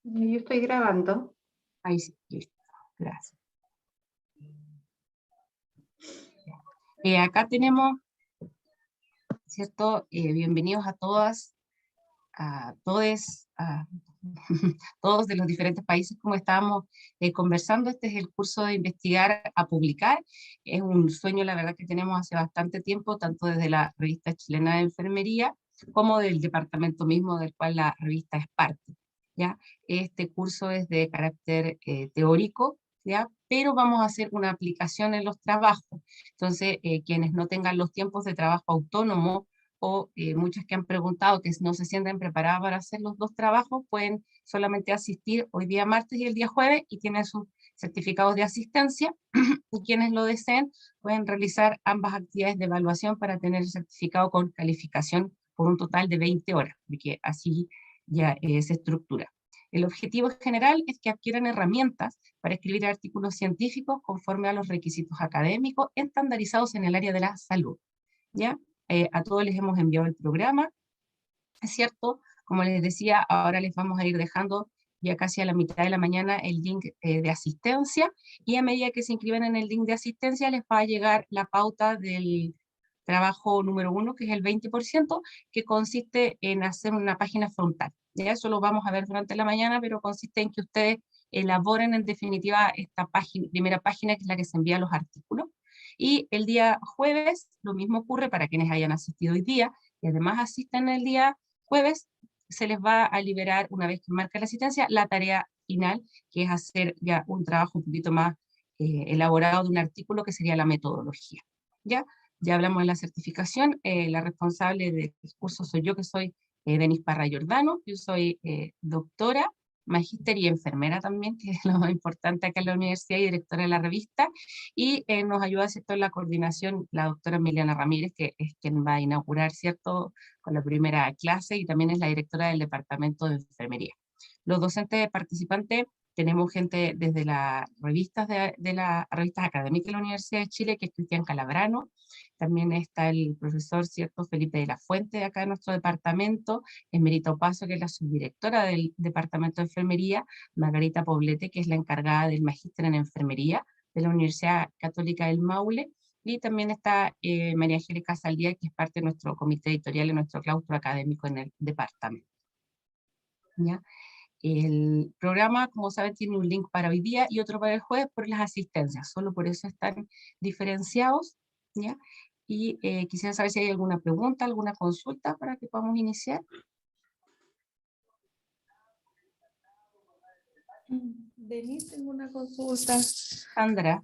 Yo estoy grabando. Ahí sí, listo. Gracias. Acá tenemos, ¿cierto? Bienvenidos a todas, a todos, todos de los diferentes países, como estábamos conversando. Este es el curso de investigar a publicar. Es un sueño, la verdad, que tenemos hace bastante tiempo, tanto desde la revista chilena de enfermería, como del departamento mismo del cual la revista es parte, ¿ya? Este curso es de carácter teórico, ¿ya? Pero vamos a hacer una aplicación en los trabajos. Entonces, quienes no tengan los tiempos de trabajo autónomo, o muchos que han preguntado que no se sienten preparados para hacer los dos trabajos, pueden solamente asistir hoy día martes y el día jueves y tienen sus certificados de asistencia, y quienes lo deseen pueden realizar ambas actividades de evaluación para tener el certificado con calificación por un total de 20 horas, porque así ya se estructura. El objetivo general es que adquieran herramientas para escribir artículos científicos conforme a los requisitos académicos estandarizados en el área de la salud, ¿ya? A todos les hemos enviado el programa, es cierto, como les decía, ahora les vamos a ir dejando ya casi a la mitad de la mañana el link de asistencia, y a medida que se inscriban en el link de asistencia les va a llegar la pauta del trabajo número 1, que es el 20%, que consiste en hacer una página frontal. Ya eso lo vamos a ver durante la mañana, pero consiste en que ustedes elaboren en definitiva esta página, primera página, que es la que se envía los artículos. Y el día jueves lo mismo ocurre para quienes hayan asistido hoy día y además asistan el día jueves. Se les va a liberar, una vez que marca la asistencia, la tarea final, que es hacer ya un trabajo un poquito más elaborado de un artículo, que sería la metodología. ¿Ya? Ya hablamos de la certificación. La responsable del curso soy yo, que soy Denise Parra Giordano. Yo soy doctora, magíster y enfermera también, que es lo más importante acá en la universidad, y directora de la revista. Y nos ayuda, ¿cierto?, en la coordinación la doctora Emiliana Ramírez, que es quien va a inaugurar, ¿cierto?, con la primera clase, y también es la directora del departamento de enfermería. Los docentes participantes, tenemos gente desde las revistas de las revistas académicas de la Universidad de Chile, que es Cristian Calabrano. También está el profesor, ¿cierto?, Felipe de la Fuente, de acá de nuestro departamento, Esmerita Opaso, que es la subdirectora del departamento de enfermería, Margarita Poblete, que es la encargada del magíster en enfermería de la Universidad Católica del Maule, y también está María Angélica Saldía, que es parte de nuestro comité editorial y nuestro claustro académico en el departamento. ¿Ya? El programa, como saben, tiene un link para hoy día y otro para el jueves por las asistencias, solo por eso están diferenciados, ¿ya? Y quisiera saber si hay alguna pregunta, alguna consulta para que podamos iniciar. Denise, tengo una consulta. Sandra.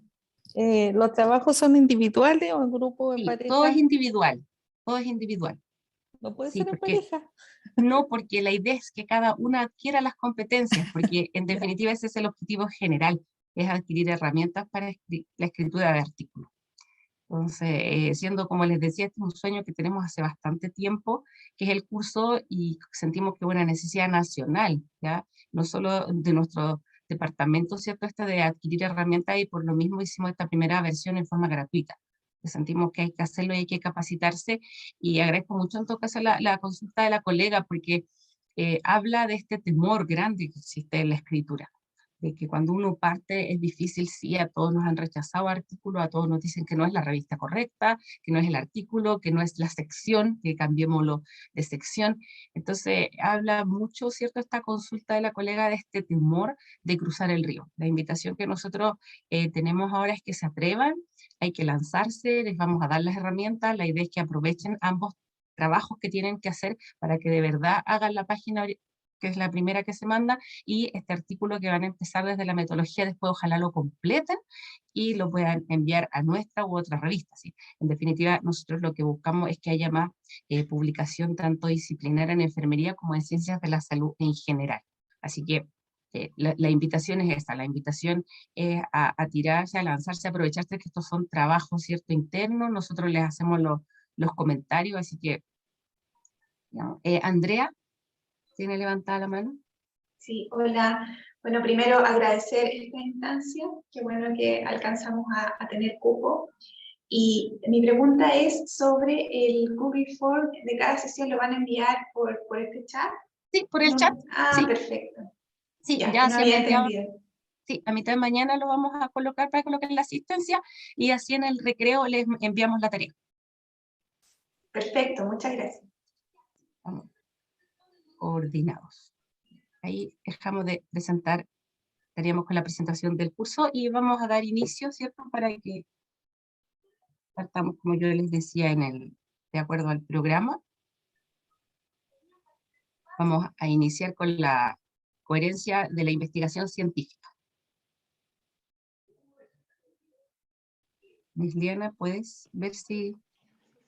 ¿Los trabajos son individuales o en grupo o en Sí, pareja? todo es individual, todo es individual. ¿No puede Sí, ser en porque pareja? no, porque la idea es que cada una adquiera las competencias, porque en definitiva ese es el objetivo general, es adquirir herramientas para la escritura de artículos. Entonces, siendo, como les decía, este es un sueño que tenemos hace bastante tiempo, que es el curso, y sentimos que es una necesidad nacional, ¿ya? No solo de nuestro departamento, ¿cierto? Esta de adquirir herramientas, y por lo mismo hicimos esta primera versión en forma gratuita. Sentimos que hay que hacerlo y hay que capacitarse, y agradezco mucho en todo caso la consulta de la colega, porque habla de este temor grande que existe en la escritura, de que cuando uno parte es difícil. Sí, a todos nos han rechazado artículos, a todos nos dicen que no es la revista correcta, que no es el artículo, que no es la sección, que cambiémoslo de sección. Entonces, habla mucho, ¿cierto?, esta consulta de la colega, de este temor de cruzar el río. La invitación que nosotros tenemos ahora es que se atrevan, hay que lanzarse, les vamos a dar las herramientas. La idea es que aprovechen ambos trabajos que tienen que hacer para que de verdad hagan la página, que es la primera que se manda, y este artículo que van a empezar desde la metodología, después ojalá lo completen y lo puedan enviar a nuestra u otra revista, ¿sí? En definitiva, nosotros lo que buscamos es que haya más publicación, tanto disciplinaria en enfermería como en ciencias de la salud en general. Así que la invitación es esta, la invitación es a tirarse, a lanzarse, a aprovecharse que estos son trabajos, ¿cierto?, internos. Nosotros les hacemos los comentarios, así que, ¿no? Andrea, ¿tiene levantada la mano? Sí, hola. Bueno, primero agradecer esta instancia, qué bueno que alcanzamos a tener cupo. Y mi pregunta es sobre el Google Form de cada sesión. ¿Lo van a enviar por este chat? Sí, por el chat. Ah, Sí. perfecto. Sí, Ya, ya que no se había me enviado. entendido. Sí, a mitad de mañana lo vamos a colocar para colocar la asistencia y así en el recreo les enviamos la tarea. Perfecto, muchas gracias. Vamos, coordinados. Ahí dejamos de presentar, estaríamos con la presentación del curso y vamos a dar inicio, ¿cierto? Para que partamos, como yo les decía, de acuerdo al programa. Vamos a iniciar con la coherencia de la investigación científica. Miss Liana, ¿puedes ver si...?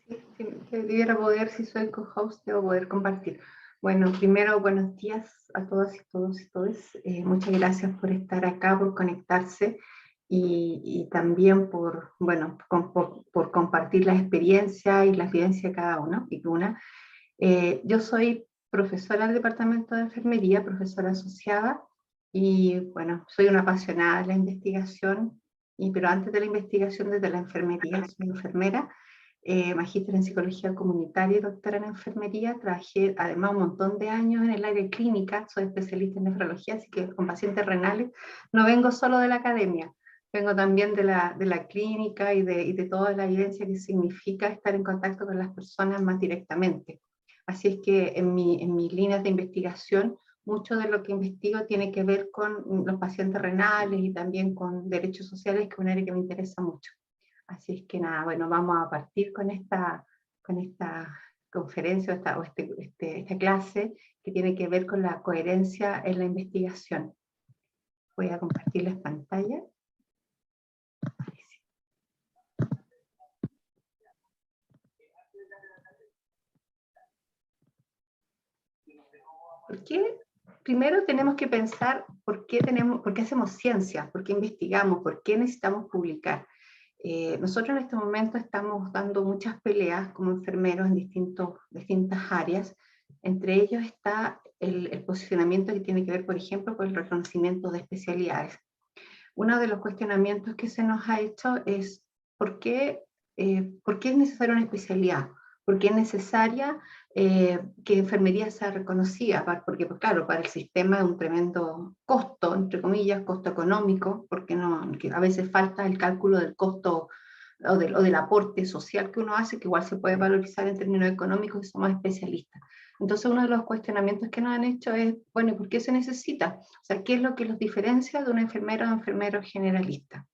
Sí, que debiera poder, si soy co-host, debo poder compartir. Bueno, primero, buenos días a todas y todos y todes. Muchas gracias por estar acá, por conectarse y también por, bueno, por compartir la experiencia y la vivencia de cada uno y una. Yo soy profesora del Departamento de Enfermería, profesora asociada, y bueno, soy una apasionada de la investigación, pero antes de la investigación desde la enfermería, soy enfermera, magíster en psicología comunitaria y doctora en enfermería. Trabajé además un montón de años en el área clínica, soy especialista en nefrología, así que con pacientes renales no vengo solo de la academia, vengo también de la clínica y de toda la evidencia que significa estar en contacto con las personas más directamente. Así es que en mis líneas de investigación, mucho de lo que investigo tiene que ver con los pacientes renales y también con derechos sociales, que es un área que me interesa mucho. Así es que nada, bueno, vamos a partir con esta conferencia o esta clase que tiene que ver con la coherencia en la investigación. Voy a compartirles pantalla. ¿Por qué? Primero tenemos que pensar por qué hacemos ciencia, por qué investigamos, por qué necesitamos publicar. Nosotros en este momento estamos dando muchas peleas como enfermeros en distintas áreas. Entre ellos está el posicionamiento que tiene que ver, por ejemplo, con el reconocimiento de especialidades. Uno de los cuestionamientos que se nos ha hecho es ¿por qué es necesaria una especialidad? ¿Por qué es necesaria que enfermería sea reconocida? Porque, pues, claro, para el sistema es un tremendo costo, entre comillas, costo económico, porque que a veces falta el cálculo del costo o del aporte social que uno hace, que igual se puede valorizar en términos económicos y somos especialistas. Entonces uno de los cuestionamientos que nos han hecho es, bueno, ¿y por qué se necesita? O sea, ¿qué es lo que los diferencia de un enfermero a un enfermero generalista?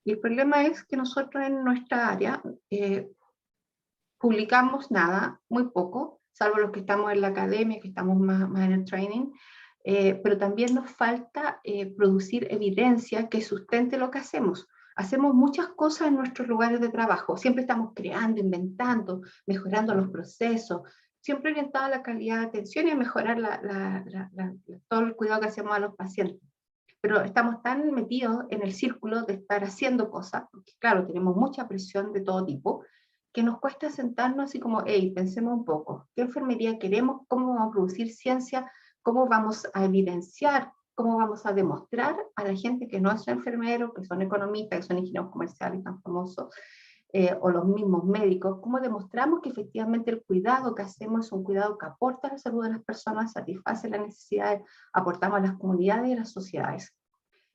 Y el problema es que nosotros en nuestra área publicamos nada, muy poco, salvo los que estamos en la academia, que estamos más en el training, pero también nos falta producir evidencia que sustente lo que hacemos. Hacemos muchas cosas en nuestros lugares de trabajo, siempre estamos creando, inventando, mejorando los procesos, siempre orientado a la calidad de atención y a mejorar todo el cuidado que hacemos a los pacientes. Pero estamos tan metidos en el círculo de estar haciendo cosas, porque claro, tenemos mucha presión de todo tipo, que nos cuesta sentarnos así como, hey, pensemos un poco, ¿qué enfermería queremos? ¿Cómo vamos a producir ciencia? ¿Cómo vamos a evidenciar? ¿Cómo vamos a demostrar a la gente que no es enfermero, que son economistas, que son ingenieros comerciales tan famosos, o los mismos médicos? ¿Cómo demostramos que efectivamente el cuidado que hacemos es un cuidado que aporta a la salud de las personas, satisface las necesidades, aportamos a las comunidades y a las sociedades?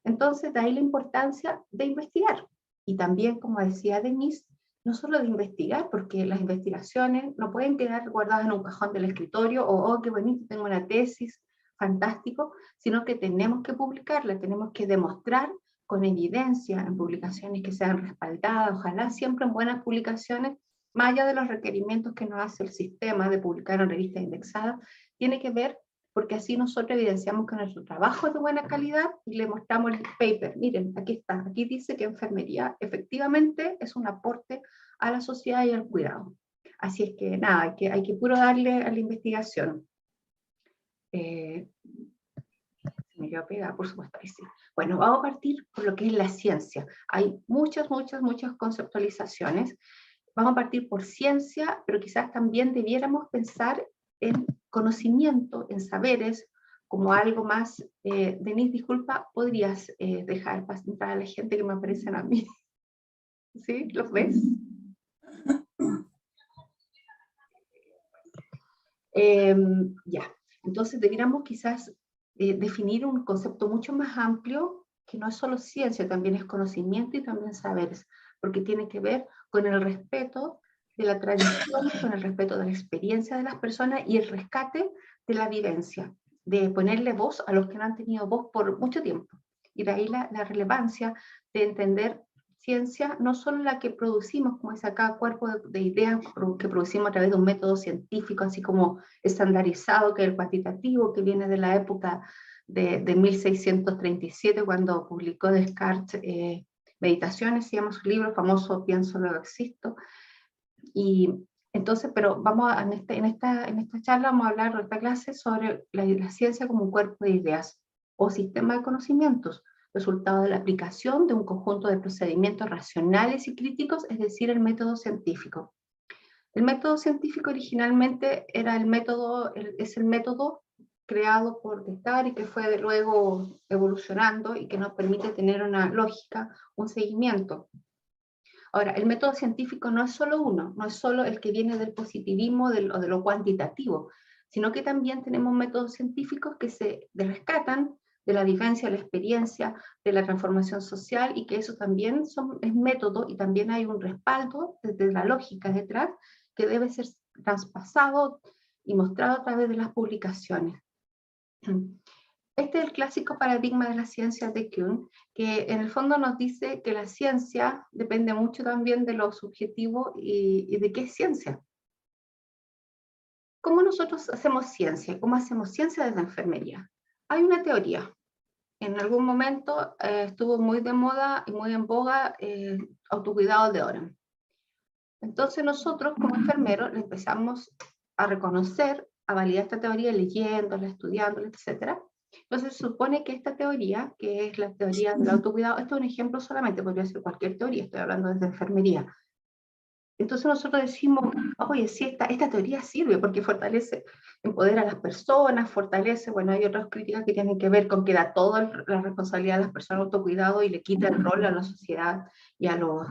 Entonces, de ahí la importancia de investigar. Y también, como decía Denise, no solo de investigar, porque las investigaciones no pueden quedar guardadas en un cajón del escritorio, o, oh, qué bonito, tengo una tesis, fantástico, sino que tenemos que publicarla, tenemos que demostrar con evidencia en publicaciones que sean respaldadas, ojalá siempre en buenas publicaciones, más allá de los requerimientos que nos hace el sistema de publicar en revistas indexadas, tiene que ver porque así nosotros evidenciamos que nuestro trabajo es de buena calidad y le mostramos el paper. Miren, aquí está, aquí dice que enfermería efectivamente es un aporte a la sociedad y al cuidado. Así es que nada, hay que puro darle a la investigación. Se me quedó pegada, por supuesto, ahí sí. Bueno, vamos a partir por lo que es la ciencia. Hay muchas conceptualizaciones. Vamos a partir por ciencia, pero quizás también debiéramos pensar en conocimiento, en saberes, como algo más. Denise, disculpa, ¿podrías dejar para entrar a la gente que me aparecen a mí? ¿Sí? ¿Los ves? Ya, entonces debiéramos quizás definir un concepto mucho más amplio, que no es solo ciencia, también es conocimiento y también saberes, porque tiene que ver con el respeto de la tradición, con el respeto de la experiencia de las personas y el rescate de la vivencia, de ponerle voz a los que no han tenido voz por mucho tiempo. Y de ahí la relevancia de entender ciencia, no solo la que producimos, como es acá, cuerpo de ideas que producimos a través de un método científico, así como estandarizado, que es el cuantitativo, que viene de la época de 1637, cuando publicó Descartes Meditaciones, se llama su libro famoso Pienso, luego existo. Y entonces, pero vamos a, en esta charla vamos a hablar, en esta clase, sobre la ciencia como un cuerpo de ideas o sistema de conocimientos, resultado de la aplicación de un conjunto de procedimientos racionales y críticos, es decir, el método científico. El método científico originalmente era es el método creado por Descartes y que fue luego evolucionando y que nos permite tener una lógica, un seguimiento. Ahora, el método científico no es solo uno, no es solo el que viene del positivismo o de lo cuantitativo, sino que también tenemos métodos científicos que se rescatan de la vivencia, de la experiencia, de la transformación social, y que eso también es método, y también hay un respaldo desde la lógica detrás, que debe ser traspasado y mostrado a través de las publicaciones. Este es el clásico paradigma de la ciencia de Kuhn, que en el fondo nos dice que la ciencia depende mucho también de lo subjetivo y de qué es ciencia. ¿Cómo nosotros hacemos ciencia? ¿Cómo hacemos ciencia desde la enfermería? Hay una teoría. En algún momento estuvo muy de moda y muy en boga autocuidado de Oren. Entonces nosotros como enfermeros le empezamos a reconocer, a validar esta teoría leyéndola, estudiándola, etc. Entonces se supone que esta teoría, que es la teoría del autocuidado, esto es un ejemplo solamente, podría ser cualquier teoría, estoy hablando desde enfermería. Entonces nosotros decimos, oye, sí, esta teoría sirve porque fortalece, empodera a las personas, fortalece, bueno, hay otras críticas que tienen que ver con que da toda la responsabilidad a las personas de autocuidado y le quita el rol a la sociedad y a los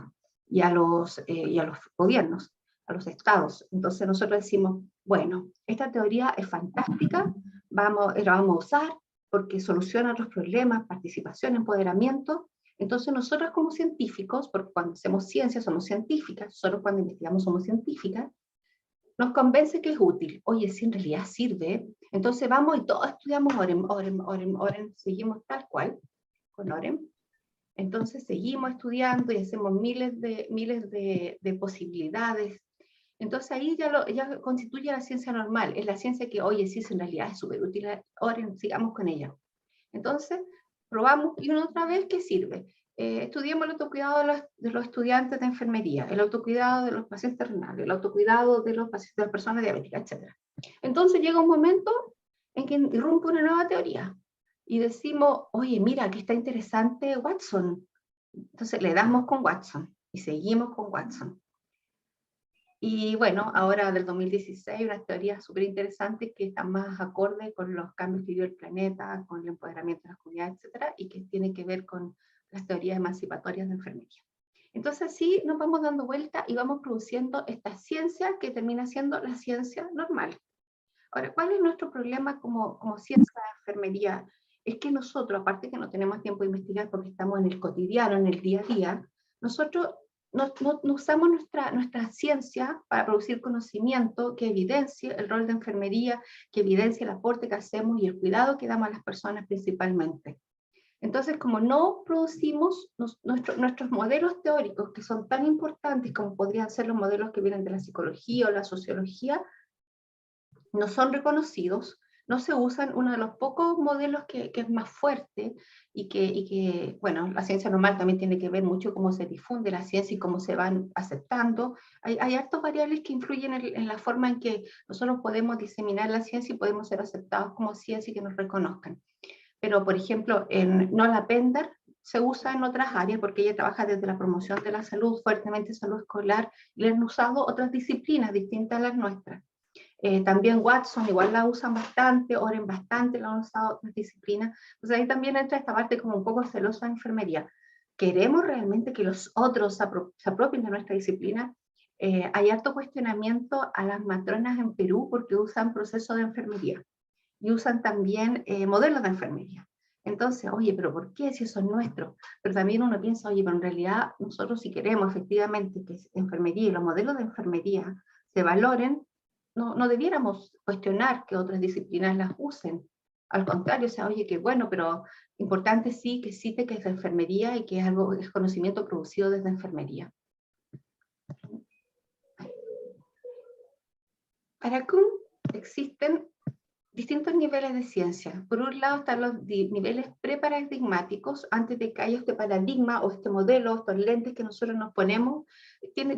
gobiernos, a los estados. Entonces nosotros decimos, bueno, esta teoría es fantástica, la vamos a usar porque soluciona otros problemas, participación, empoderamiento. Entonces nosotros como científicos, porque cuando hacemos ciencia somos científicas, nosotros cuando investigamos somos científicas, nos convence que es útil. Oye, si en realidad sirve, entonces vamos y todos estudiamos Oren, seguimos tal cual, con Oren. Entonces seguimos estudiando y hacemos miles de posibilidades. Entonces ahí ya constituye la ciencia normal, es la ciencia que, oye, sí, en realidad es súper útil, Oren, sigamos con ella. Entonces, probamos y una otra vez que sirve. Estudiemos el autocuidado de los estudiantes de enfermería, el autocuidado de los pacientes renales, el autocuidado de las personas diabéticas, etc. Entonces llega un momento en que irrumpe una nueva teoría y decimos, oye, mira, aquí está interesante Watson. Entonces le damos con Watson y seguimos con Watson. Y bueno, ahora del 2016, unas teorías súper interesantes que están más acorde con los cambios que vivió el planeta, con el empoderamiento de las comunidades, etcétera, y que tienen que ver con las teorías emancipatorias de enfermería. Entonces así nos vamos dando vuelta y vamos produciendo esta ciencia que termina siendo la ciencia normal. Ahora, ¿cuál es nuestro problema como ciencia de enfermería? Es que nosotros, aparte que no tenemos tiempo de investigar porque estamos en el cotidiano, en el día a día, nosotros no usamos nuestra ciencia para producir conocimiento que evidencie el rol de enfermería, que evidencie el aporte que hacemos y el cuidado que damos a las personas principalmente. Entonces, como no producimos nuestros modelos teóricos, que son tan importantes como podrían ser los modelos que vienen de la psicología o la sociología, no son reconocidos, no se usan, uno de los pocos modelos que es más fuerte y que, bueno, la ciencia normal también tiene que ver mucho cómo se difunde la ciencia y cómo se van aceptando. Hay hartas variables que influyen en la forma en que nosotros podemos diseminar la ciencia y podemos ser aceptados como ciencia y que nos reconozcan. Pero, por ejemplo, en Nola Pender se usa en otras áreas porque ella trabaja desde la promoción de la salud, fuertemente salud escolar, y le han usado otras disciplinas distintas a las nuestras. También Watson igual la usan bastante, Oren bastante, la han usado otras disciplinas. Entonces ahí también entra esta parte como un poco celosa de enfermería. ¿Queremos realmente que los otros se apropien de nuestra disciplina? Hay harto cuestionamiento a las matronas en Perú porque usan procesos de enfermería. y usan también modelos de enfermería. Entonces, oye, pero ¿por qué si eso es nuestro? Pero también uno piensa, oye, pero en realidad nosotros si queremos efectivamente que enfermería y los modelos de enfermería se valoren, no debiéramos cuestionar que otras disciplinas las usen. Al contrario, o sea, oye, qué bueno, pero importante sí que cite que es de enfermería y que es conocimiento producido desde enfermería. Para Kuhn existen distintos niveles de ciencia. Por un lado están los niveles preparadigmáticos, antes de que haya este paradigma o este modelo, estos lentes que nosotros nos ponemos, tiene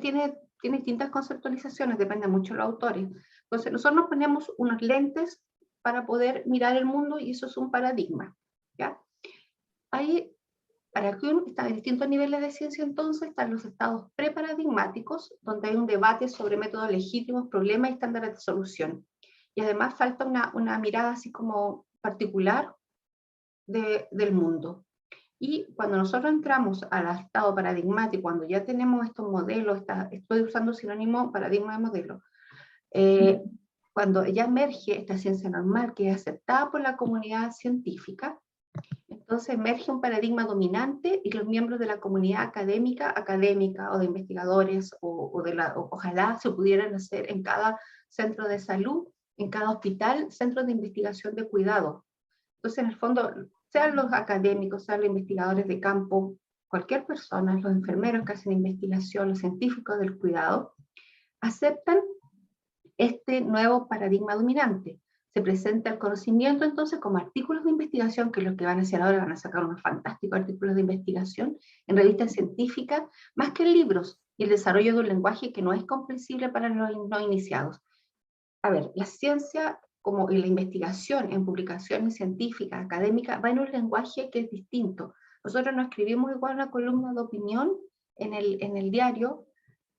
distintas conceptualizaciones, depende mucho de los autores. Entonces nosotros nos ponemos unos lentes para poder mirar el mundo y eso es un paradigma, ¿ya? Ahí, para Kuhn, están distintos niveles de ciencia, entonces están los estados preparadigmáticos, donde hay un debate sobre métodos legítimos, problemas y estándares de solución. Y además falta una mirada así como particular del mundo. Y cuando nosotros entramos al estado paradigmático, cuando ya tenemos estos modelos, estoy usando sinónimo paradigma de modelo, cuando ya emerge esta ciencia normal que es aceptada por la comunidad científica, entonces emerge un paradigma dominante y los miembros de la comunidad académica o de investigadores, ojalá se pudieran hacer en cada centro de salud, en cada hospital, centros de investigación de cuidado. Entonces, en el fondo, sean los académicos, sean los investigadores de campo, cualquier persona, los enfermeros que hacen investigación, los científicos del cuidado, aceptan este nuevo paradigma dominante. Se presenta el conocimiento entonces como artículos de investigación, que es lo que van a hacer ahora, van a sacar unos fantásticos artículos de investigación en revistas científicas, más que en libros, y el desarrollo de un lenguaje que no es comprensible para los no iniciados. A ver, la ciencia como la investigación en publicaciones científicas, académicas, va en un lenguaje que es distinto. Nosotros no escribimos igual una columna de opinión en el diario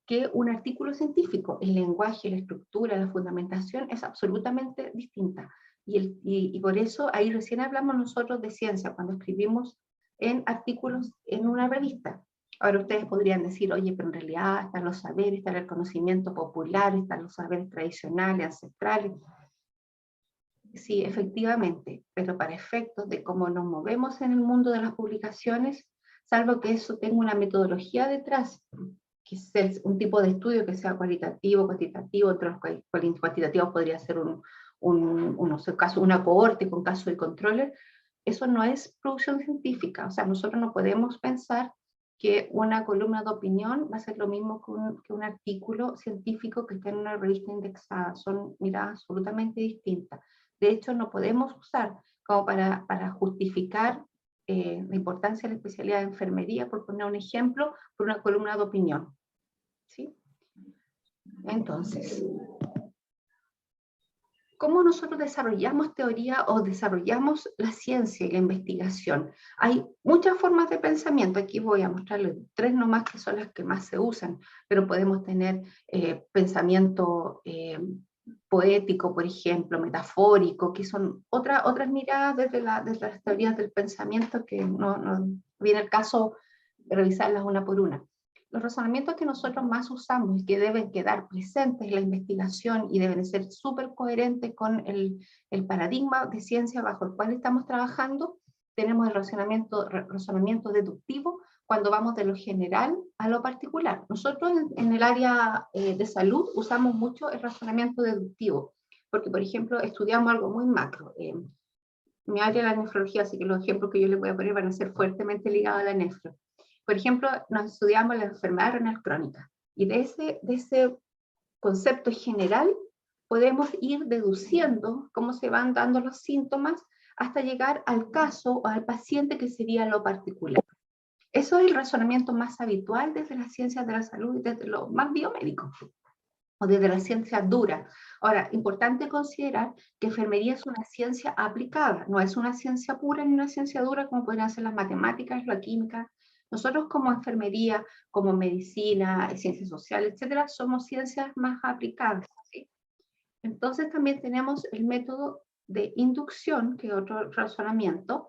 que un artículo científico. El lenguaje, la estructura, la fundamentación es absolutamente distinta. Y por eso ahí recién hablamos nosotros de ciencia, cuando escribimos en artículos en una revista. Ahora ustedes podrían decir, oye, pero en realidad están los saberes, está el conocimiento popular, están los saberes tradicionales, ancestrales. Sí, efectivamente, pero para efectos de cómo nos movemos en el mundo de las publicaciones, salvo que eso tenga una metodología detrás, que es un tipo de estudio que sea cualitativo, cuantitativo, entre los cuantitativos podría ser una cohorte con casos y controles, eso no es producción científica. O sea, nosotros no podemos pensar que una columna de opinión va a ser lo mismo que un artículo científico que esté en una revista indexada. Son miradas absolutamente distintas. De hecho, no podemos usar como para justificar la importancia de la especialidad de enfermería, por poner un ejemplo, por una columna de opinión. ¿Sí? Entonces, ¿cómo nosotros desarrollamos teoría o desarrollamos la ciencia y la investigación? Hay muchas formas de pensamiento, aquí voy a mostrarles 3 nomás que son las que más se usan, pero podemos tener pensamiento poético, por ejemplo, metafórico, que son otras miradas desde las teorías del pensamiento que no viene el caso de revisarlas una por una. Los razonamientos que nosotros más usamos y que deben quedar presentes en la investigación y deben ser súper coherentes con el paradigma de ciencia bajo el cual estamos trabajando, tenemos el razonamiento deductivo cuando vamos de lo general a lo particular. Nosotros en el área de salud usamos mucho el razonamiento deductivo, porque por ejemplo estudiamos algo muy macro. Mi área es la nefrología, así que los ejemplos que yo les voy a poner van a ser fuertemente ligados a la nefro. Por ejemplo, nos estudiamos la enfermedad renal crónica, y de ese concepto general podemos ir deduciendo cómo se van dando los síntomas hasta llegar al caso o al paciente, que sería lo particular. Eso es el razonamiento más habitual desde las ciencias de la salud y desde lo más biomédico, o desde la ciencia dura. Ahora, importante considerar que enfermería es una ciencia aplicada, no es una ciencia pura ni una ciencia dura como podrían ser las matemáticas, la química. Nosotros como enfermería, como medicina, ciencias sociales, etcétera, somos ciencias más aplicadas, ¿sí? Entonces también tenemos el método de inducción, que es otro razonamiento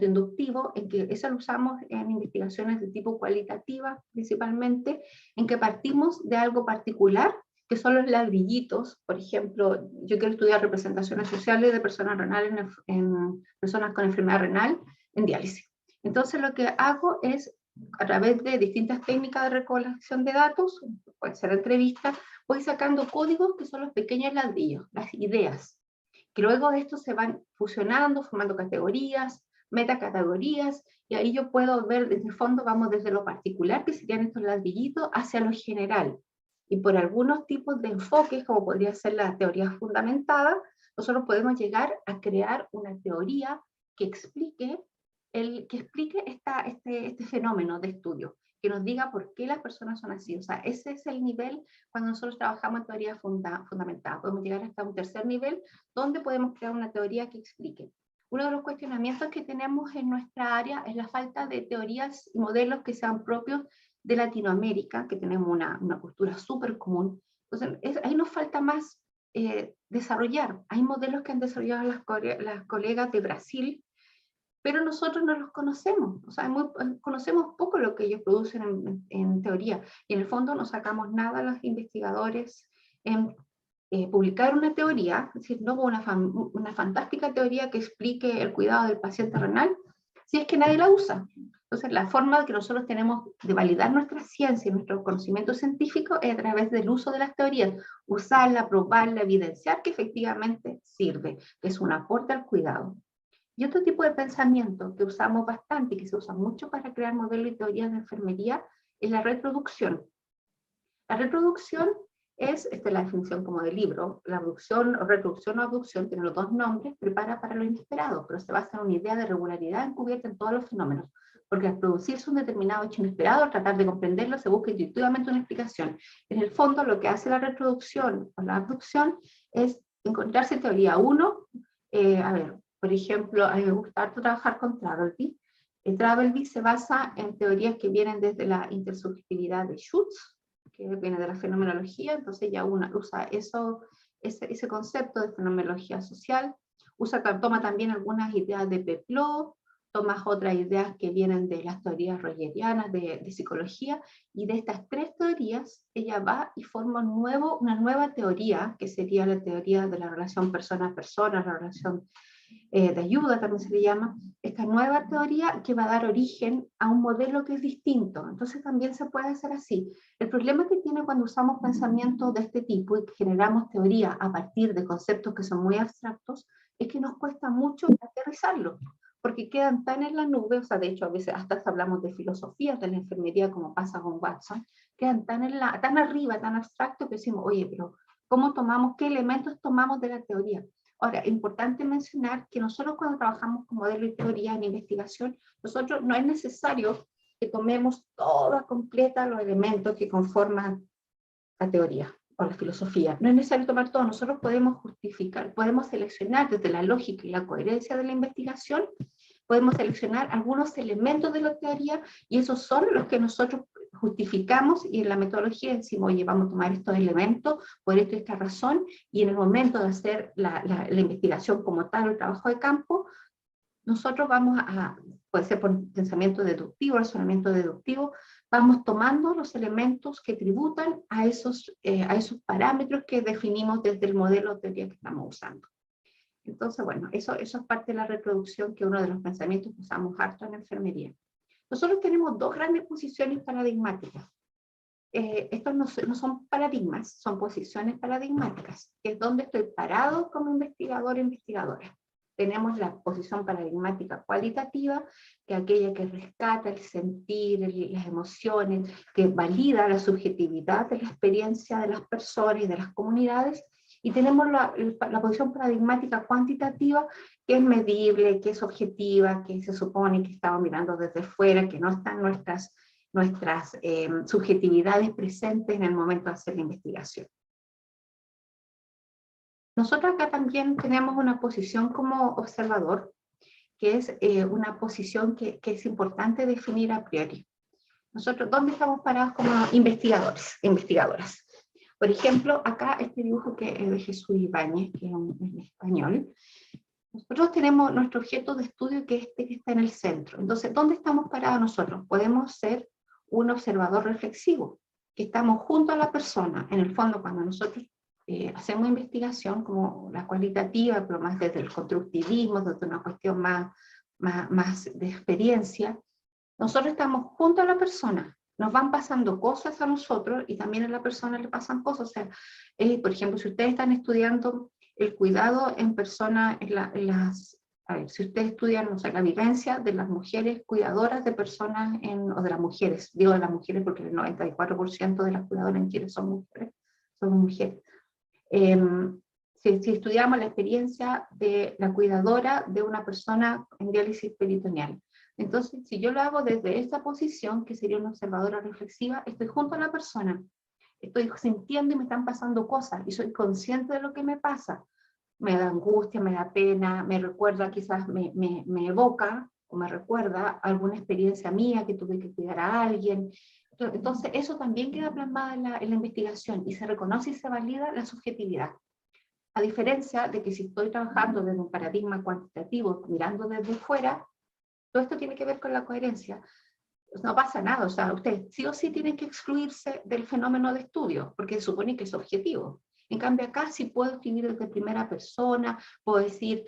inductivo, en que eso lo usamos en investigaciones de tipo cualitativa, principalmente, en que partimos de algo particular que son los ladrillitos. Por ejemplo, yo quiero estudiar representaciones sociales de personas renales en personas con enfermedad renal en diálisis. Entonces lo que hago es, a través de distintas técnicas de recolección de datos, puede ser entrevistas, voy sacando códigos que son los pequeños ladrillos, las ideas, que luego de esto se van fusionando, formando categorías, metacategorías, y ahí yo puedo ver desde el fondo, vamos desde lo particular, que serían estos ladrillitos, hacia lo general. Y por algunos tipos de enfoques, como podría ser la teoría fundamentada, nosotros podemos llegar a crear una teoría que explique este fenómeno de estudio, que nos diga por qué las personas son así. O sea, ese es el nivel cuando nosotros trabajamos en teoría fundamentada. Podemos llegar hasta un tercer nivel, donde podemos crear una teoría que explique. Uno de los cuestionamientos que tenemos en nuestra área es la falta de teorías y modelos que sean propios de Latinoamérica, que tenemos una cultura súper común. Entonces, ahí nos falta más desarrollar. Hay modelos que han desarrollado las colegas de Brasil, pero nosotros no los conocemos, o sea, conocemos poco lo que ellos producen en teoría, y en el fondo no sacamos nada los investigadores en publicar una teoría, es decir, no una fantástica teoría que explique el cuidado del paciente renal, si es que nadie la usa. Entonces, la forma que nosotros tenemos de validar nuestra ciencia y nuestro conocimiento científico es a través del uso de las teorías, usarla, probarla, evidenciar que efectivamente sirve, que es un aporte al cuidado. Y otro tipo de pensamiento que usamos bastante y que se usa mucho para crear modelos y teorías de enfermería es la reproducción. La reproducción es, esta es la definición como del libro, la abducción o reproducción o abducción, tiene los dos nombres, prepara para lo inesperado, pero se basa en una idea de regularidad encubierta en todos los fenómenos, porque al producirse un determinado hecho inesperado, al tratar de comprenderlo, se busca intuitivamente una explicación. En el fondo, lo que hace la reproducción o la abducción es encontrarse teoría 1, por ejemplo, a mí me gusta harto trabajar con Travelby. Travelby se basa en teorías que vienen desde la intersubjetividad de Schutz, que viene de la fenomenología, entonces ya uno usa ese concepto de fenomenología social, toma también algunas ideas de Peplo, toma otras ideas que vienen de las teorías rogerianas de psicología, y de estas tres teorías ella va y forma una nueva teoría, que sería la teoría de la relación persona-persona, la relación de ayuda también se le llama, esta nueva teoría que va a dar origen a un modelo que es distinto. Entonces también se puede hacer así. El problema que tiene cuando usamos pensamientos de este tipo y que generamos teoría a partir de conceptos que son muy abstractos, es que nos cuesta mucho aterrizarlos, porque quedan tan en la nube, o sea, de hecho a veces hasta hablamos de filosofías de la enfermería, como pasa con Watson, quedan tan arriba, tan abstracto, que decimos, oye, pero ¿cómo tomamos, qué elementos tomamos de la teoría? Ahora, es importante mencionar que nosotros cuando trabajamos con modelo y teoría en investigación, nosotros no es necesario que tomemos toda completa los elementos que conforman la teoría o la filosofía. No es necesario tomar todo, nosotros podemos justificar, podemos seleccionar desde la lógica y la coherencia de la investigación, podemos seleccionar algunos elementos de la teoría, y esos son los que nosotros justificamos, y en la metodología decimos, oye, vamos a tomar estos elementos por esta razón, y en el momento de hacer la investigación como tal, el trabajo de campo, nosotros vamos puede ser por pensamiento deductivo, razonamiento deductivo, vamos tomando los elementos que tributan a esos parámetros que definimos desde el modelo de teoría que estamos usando. Entonces, bueno, eso es parte de la reproducción, que es uno de los pensamientos que usamos harto en enfermería. Nosotros tenemos dos grandes posiciones paradigmáticas. Estos no son paradigmas, son posiciones paradigmáticas, que es donde estoy parado como investigador o investigadora. Tenemos la posición paradigmática cualitativa, que es aquella que rescata el sentir, las emociones, que valida la subjetividad de la experiencia de las personas y de las comunidades. Y tenemos la posición paradigmática cuantitativa, que es medible, que es objetiva, que se supone que estamos mirando desde fuera, que no están nuestras subjetividades presentes en el momento de hacer la investigación. Nosotros acá también tenemos una posición como observador, que es una posición que es importante definir a priori. Nosotros, ¿dónde estamos parados como investigadores, investigadoras? Por ejemplo, acá este dibujo que es de Jesús Ibáñez, que es un español. Nosotros tenemos nuestro objeto de estudio, que es este que está en el centro. Entonces, ¿dónde estamos parados nosotros? Podemos ser un observador reflexivo. que estamos junto a la persona. En el fondo, cuando nosotros hacemos investigación como la cualitativa, pero más desde el constructivismo, desde una cuestión más de experiencia, nosotros estamos junto a la persona, nos van pasando cosas a nosotros y también a la persona le pasan cosas. O sea, por ejemplo, si ustedes están estudiando el cuidado en personas, a ver, si ustedes estudian, no sé, la vivencia de las mujeres cuidadoras de personas, o de las mujeres, digo de las mujeres porque el 94% de las cuidadoras en Chile son mujeres. Si estudiamos la experiencia de la cuidadora de una persona en diálisis peritoneal, entonces si yo lo hago desde esta posición, que sería una observadora reflexiva, estoy junto a la persona, estoy sintiendo y me están pasando cosas, y soy consciente de lo que me pasa. Me da angustia, me da pena, me recuerda, quizás me evoca o me recuerda alguna experiencia mía que tuve que cuidar a alguien. Entonces eso también queda plasmado en la investigación y se reconoce y se valida la subjetividad. A diferencia de que si estoy trabajando desde un paradigma cuantitativo, mirando desde fuera, todo esto tiene que ver con la coherencia. Pues no pasa nada, o sea, usted sí o sí tiene que excluirse del fenómeno de estudio, porque se supone que es objetivo. En cambio acá sí puedo escribir desde primera persona, puedo decir,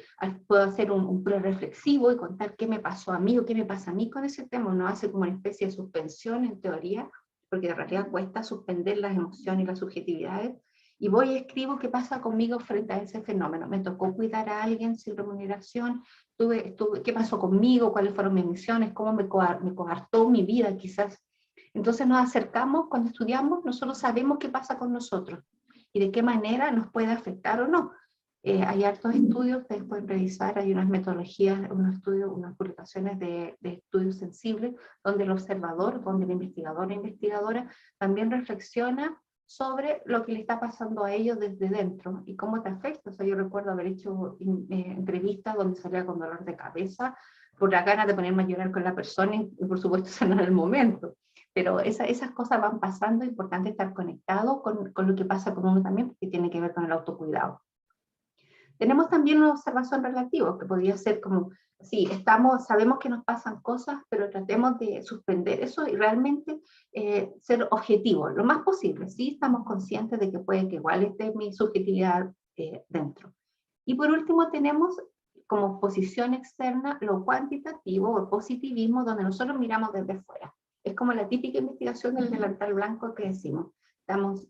puedo hacer un pre-reflexivo y contar qué me pasó a mí o qué me pasa a mí con ese tema, no hace como una especie de suspensión en teoría, porque en realidad cuesta suspender las emociones y las subjetividades, y voy y escribo qué pasa conmigo frente a ese fenómeno. Me tocó cuidar a alguien sin remuneración, qué pasó conmigo, cuáles fueron mis misiones, cómo me coartó mi vida quizás. Entonces nos acercamos, cuando estudiamos, nosotros sabemos qué pasa con nosotros y de qué manera nos puede afectar o no. Hay hartos estudios, ustedes pueden revisar, hay unas metodologías, unos estudios, unas publicaciones de estudios sensibles, donde el observador, donde el investigador e investigadora también reflexiona sobre lo que le está pasando a ellos desde dentro y cómo te afecta. O sea, yo recuerdo haber hecho entrevistas donde salía con dolor de cabeza, por la ganas de ponerme a llorar con la persona y por supuesto eso no era el momento. Pero esas cosas van pasando, es importante estar conectado con lo que pasa con uno también, porque tiene que ver con el autocuidado. Tenemos también una observación relativa, que podría ser como, sí, sabemos que nos pasan cosas, pero tratemos de suspender eso y realmente ser objetivos, lo más posible. Sí, estamos conscientes de que puede que igual esté mi subjetividad dentro. Y por último tenemos como posición externa lo cuantitativo o positivismo, donde nosotros miramos desde fuera. Es como la típica investigación del delantal blanco que decimos. Estamos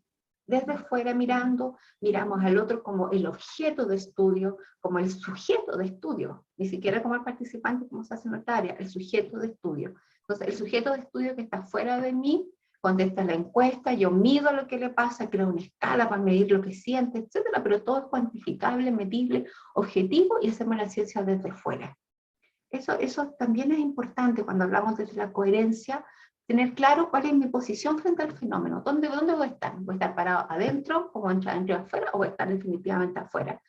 desde fuera mirando, miramos al otro como el objeto de estudio, como el sujeto de estudio, ni siquiera como el participante como se hace en nuestra área, el sujeto de estudio. Entonces el sujeto de estudio que está fuera de mí, contesta la encuesta, yo mido lo que le pasa, creo una escala para medir lo que siente, etcétera, pero todo es cuantificable, medible, objetivo y hacemos la ciencia desde fuera. Eso también es importante cuando hablamos de la coherencia, tener claro cuál es mi posición frente al fenómeno. ¿Dónde voy a estar? ¿Voy a estar parado adentro, como adentro afuera, o voy a estar definitivamente afuera?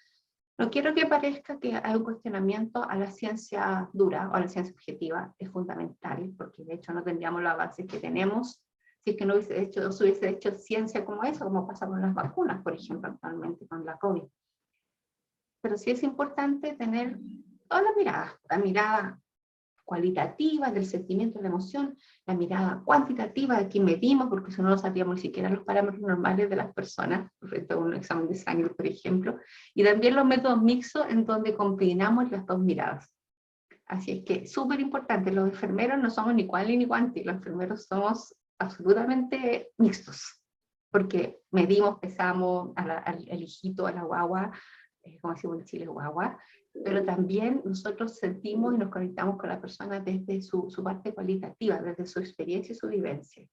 No quiero que parezca que hay un cuestionamiento a la ciencia dura o a la ciencia objetiva, es fundamental, porque de hecho no tendríamos los avances que tenemos si es que no se hubiese hecho ciencia como esa, como pasa con las vacunas, por ejemplo, actualmente con la COVID. Pero sí es importante tener todas las miradas, la mirada cualitativa del sentimiento, de la emoción, la mirada cuantitativa de quién medimos, porque si no lo sabíamos ni siquiera los parámetros normales de las personas, respecto a un examen de sangre, por ejemplo, y también los métodos mixtos en donde combinamos las dos miradas. Así es que súper importante, los enfermeros no somos ni cuali ni cuanti, los enfermeros somos absolutamente mixtos, porque medimos, pesamos al hijito, a la guagua, como decimos en Chile, guagua, pero también nosotros sentimos y nos conectamos con la persona desde su parte cualitativa, desde su experiencia y su vivencia.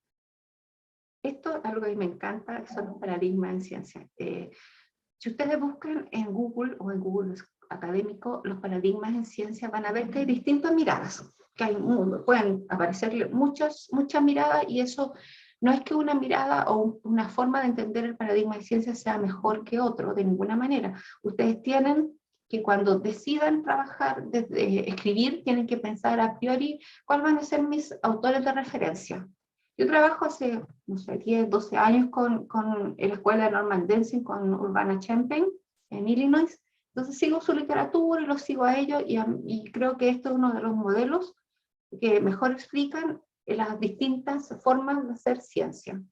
Esto es algo que me encanta, que son los paradigmas en ciencia. Si ustedes buscan en Google o en Google académico los paradigmas en ciencia, van a ver que hay distintas miradas, que hay pueden aparecerle muchas miradas, y eso no es que una mirada o una forma de entender el paradigma de ciencia sea mejor que otro, de ninguna manera. Ustedes tienen que cuando decidan trabajar, desde escribir, tienen que pensar a priori cuáles van a ser mis autores de referencia. Yo trabajo hace, no sé, 10, 12 años con la escuela de Norman Densing, con Urbana Champaign, en Illinois. Entonces sigo su literatura y los sigo a ellos, y creo que esto es uno de los modelos que mejor explican las distintas formas de hacer ciencia.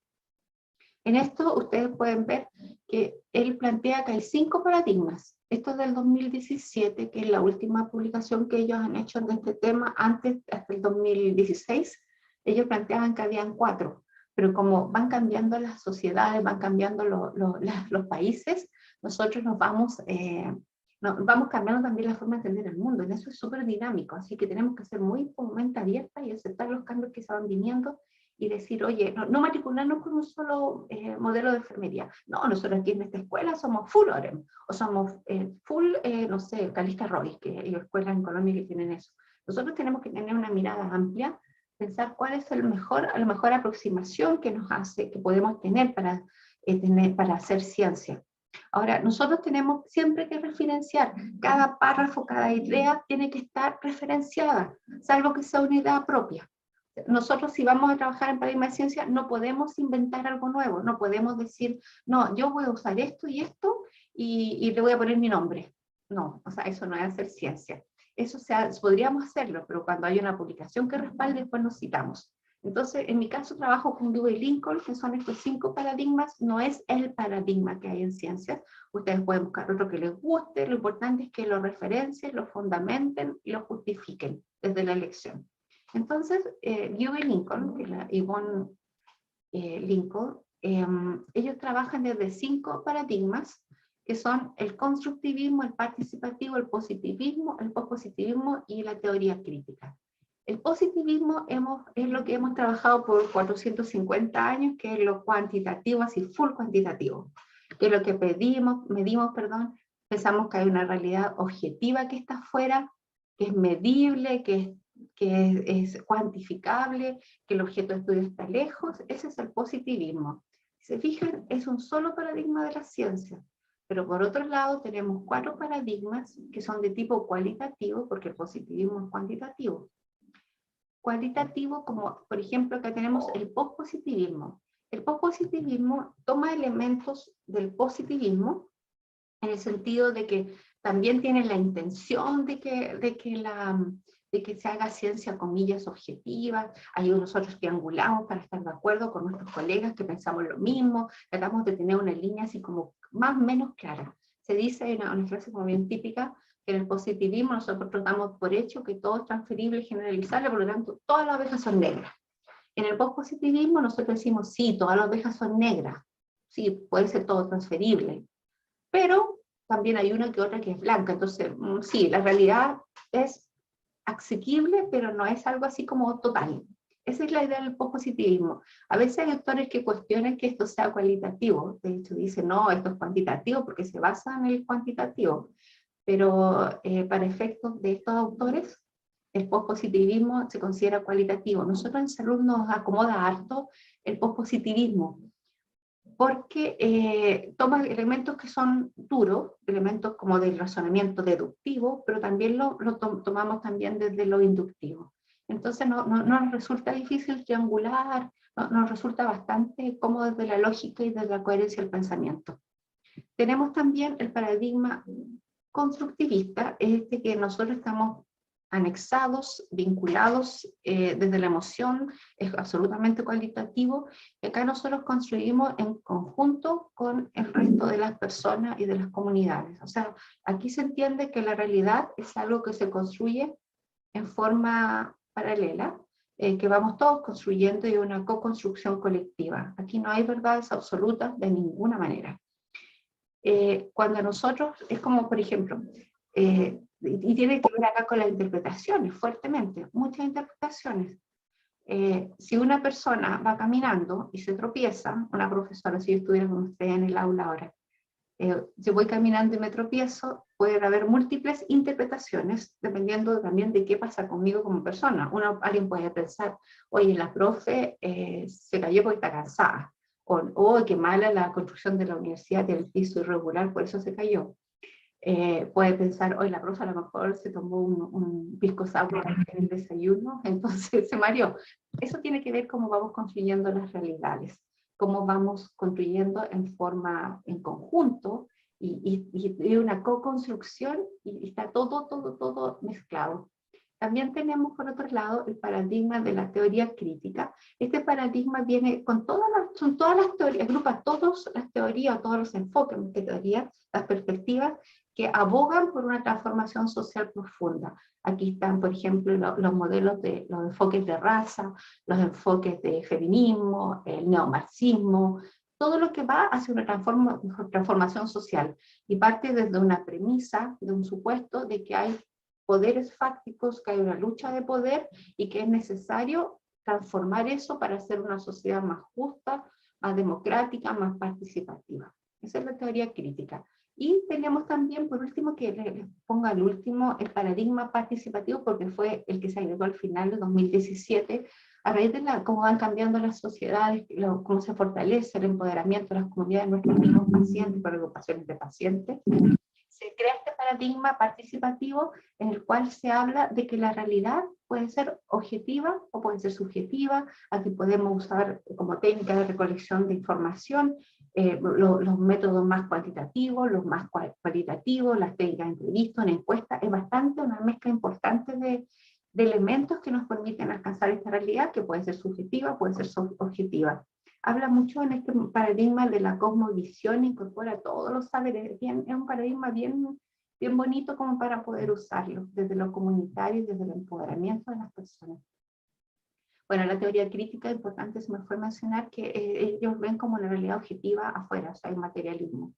En esto ustedes pueden ver que él plantea que hay 5 paradigmas. Esto es del 2017, que es la última publicación que ellos han hecho de este tema. Antes, hasta el 2016, ellos planteaban que habían 4. Pero como van cambiando las sociedades, van cambiando los países, nosotros nos vamos cambiando también la forma de entender el mundo. En eso es súper dinámico, así que tenemos que ser muy mente abierta y aceptar los cambios que se van viniendo y decir, oye, no matricularnos con un solo modelo de enfermería. No, nosotros aquí en esta escuela somos full OREM, o somos full, no sé, Calista Roy, que hay escuelas en Colombia que tienen eso. Nosotros tenemos que tener una mirada amplia, pensar cuál es la mejor aproximación que nos hace, que podemos tener para hacer ciencia. Ahora, nosotros tenemos siempre que referenciar, cada párrafo, cada idea tiene que estar referenciada, salvo que sea una idea propia. Nosotros, si vamos a trabajar en paradigma de ciencia, no podemos inventar algo nuevo, no podemos decir, no, yo voy a usar esto y esto y le voy a poner mi nombre. No, o sea, eso no es hacer ciencia. Eso podríamos hacerlo, pero cuando hay una publicación que respalde, después nos citamos. Entonces, en mi caso trabajo con Dewey Lincoln, que son estos 5 paradigmas, no es el paradigma que hay en ciencias. Ustedes pueden buscar otro que les guste, lo importante es que lo referencien, lo fundamenten y lo justifiquen desde la elección. Entonces, Dewey Lincoln, que la Yvonne Lincoln, ellos trabajan desde 5 paradigmas, que son el constructivismo, el participativo, el positivismo, el pospositivismo y la teoría crítica. El positivismo es lo que hemos trabajado por 450 años, que es lo cuantitativo, así full cuantitativo, que es lo que medimos, pensamos que hay una realidad objetiva que está afuera, que es medible, que es cuantificable, que el objeto de estudio está lejos. Ese es el positivismo. Si se fijan, es un solo paradigma de la ciencia, pero por otro lado tenemos 4 paradigmas que son de tipo cualitativo, porque el positivismo es cuantitativo. Cualitativo, como por ejemplo acá tenemos el pospositivismo. El pospositivismo toma elementos del positivismo en el sentido de que también tiene la intención de que se haga ciencia, comillas, objetiva. Ahí nosotros triangulamos para estar de acuerdo con nuestros colegas que pensamos lo mismo, tratamos de tener una línea así como más o menos clara. Se dice en una frase como bien típica, que en el positivismo nosotros damos por hecho que todo es transferible y generalizable, por lo tanto todas las ovejas son negras. En el pospositivismo nosotros decimos, sí, todas las ovejas son negras, sí, puede ser todo transferible, pero también hay una que otra que es blanca. Entonces, sí, la realidad es asequible, pero no es algo así como total. Esa es la idea del pospositivismo. A veces hay autores que cuestionan que esto sea cualitativo. De hecho, dicen, no, esto es cuantitativo porque se basa en el cuantitativo. Pero para efectos de estos autores, el pospositivismo se considera cualitativo. Nosotros en salud nos acomoda harto el pospositivismo, porque toma elementos que son duros, elementos como del razonamiento deductivo, pero también lo tomamos también desde lo inductivo. Entonces no nos resulta difícil triangular, nos resulta bastante cómodo desde la lógica y desde la coherencia del pensamiento. Tenemos también el paradigma constructivista, es este que nosotros estamos anexados, vinculados desde la emoción, es absolutamente cualitativo, y acá nosotros construimos en conjunto con el resto de las personas y de las comunidades. O sea, aquí se entiende que la realidad es algo que se construye en forma paralela, que vamos todos construyendo y una co-construcción colectiva. Aquí no hay verdades absolutas de ninguna manera. Cuando nosotros, es como por ejemplo, y tiene que ver acá con las interpretaciones, fuertemente, muchas interpretaciones. Si una persona va caminando y se tropieza, una profesora, si yo estuviera con usted en el aula ahora, si voy caminando y me tropiezo, pueden haber múltiples interpretaciones, dependiendo también de qué pasa conmigo como persona. Alguien puede pensar, oye, la profe se cayó porque está cansada, o qué mala la construcción de la universidad, tiene el piso irregular, por eso se cayó. Puede pensar, hoy la profe a lo mejor se tomó un pisco sour en el desayuno, entonces se mareó. Eso tiene que ver cómo vamos construyendo las realidades, cómo vamos construyendo en conjunto, y una co-construcción, y está todo mezclado. También tenemos, por otro lado, el paradigma de la teoría crítica. Este paradigma viene con son todas las teorías, agrupa todas las teorías, todos los enfoques de teoría, las perspectivas que abogan por una transformación social profunda. Aquí están, por ejemplo, los modelos los enfoques de raza, los enfoques de feminismo, el neomarxismo, todo lo que va hacia una transformación social. Y parte desde una premisa, de un supuesto de que hay poderes fácticos, que hay una lucha de poder y que es necesario transformar eso para hacer una sociedad más justa, más democrática, más participativa. Esa es la teoría crítica. Y tenemos también, por último, que les pongo al último, el paradigma participativo, porque fue el que se agregó al final de 2017, a raíz de cómo van cambiando las sociedades, cómo se fortalece el empoderamiento de las comunidades de nuestros mismos pacientes, por agrupaciones de pacientes. Se crea este paradigma participativo en el cual se habla de que la realidad puede ser objetiva o puede ser subjetiva. Aquí podemos usar como técnica de recolección de información los métodos más cuantitativos, los más cualitativos, las técnicas de entrevista, una encuesta. Es bastante una mezcla importante de elementos que nos permiten alcanzar esta realidad, que puede ser subjetiva, puede ser objetiva. Habla mucho en este paradigma de la cosmovisión, incorpora todos los saberes, es un paradigma bien bonito como para poder usarlo, desde lo comunitario y desde el empoderamiento de las personas. Bueno, la teoría crítica, importante, se me fue mencionar que ellos ven como una realidad objetiva afuera, o sea, hay materialismo.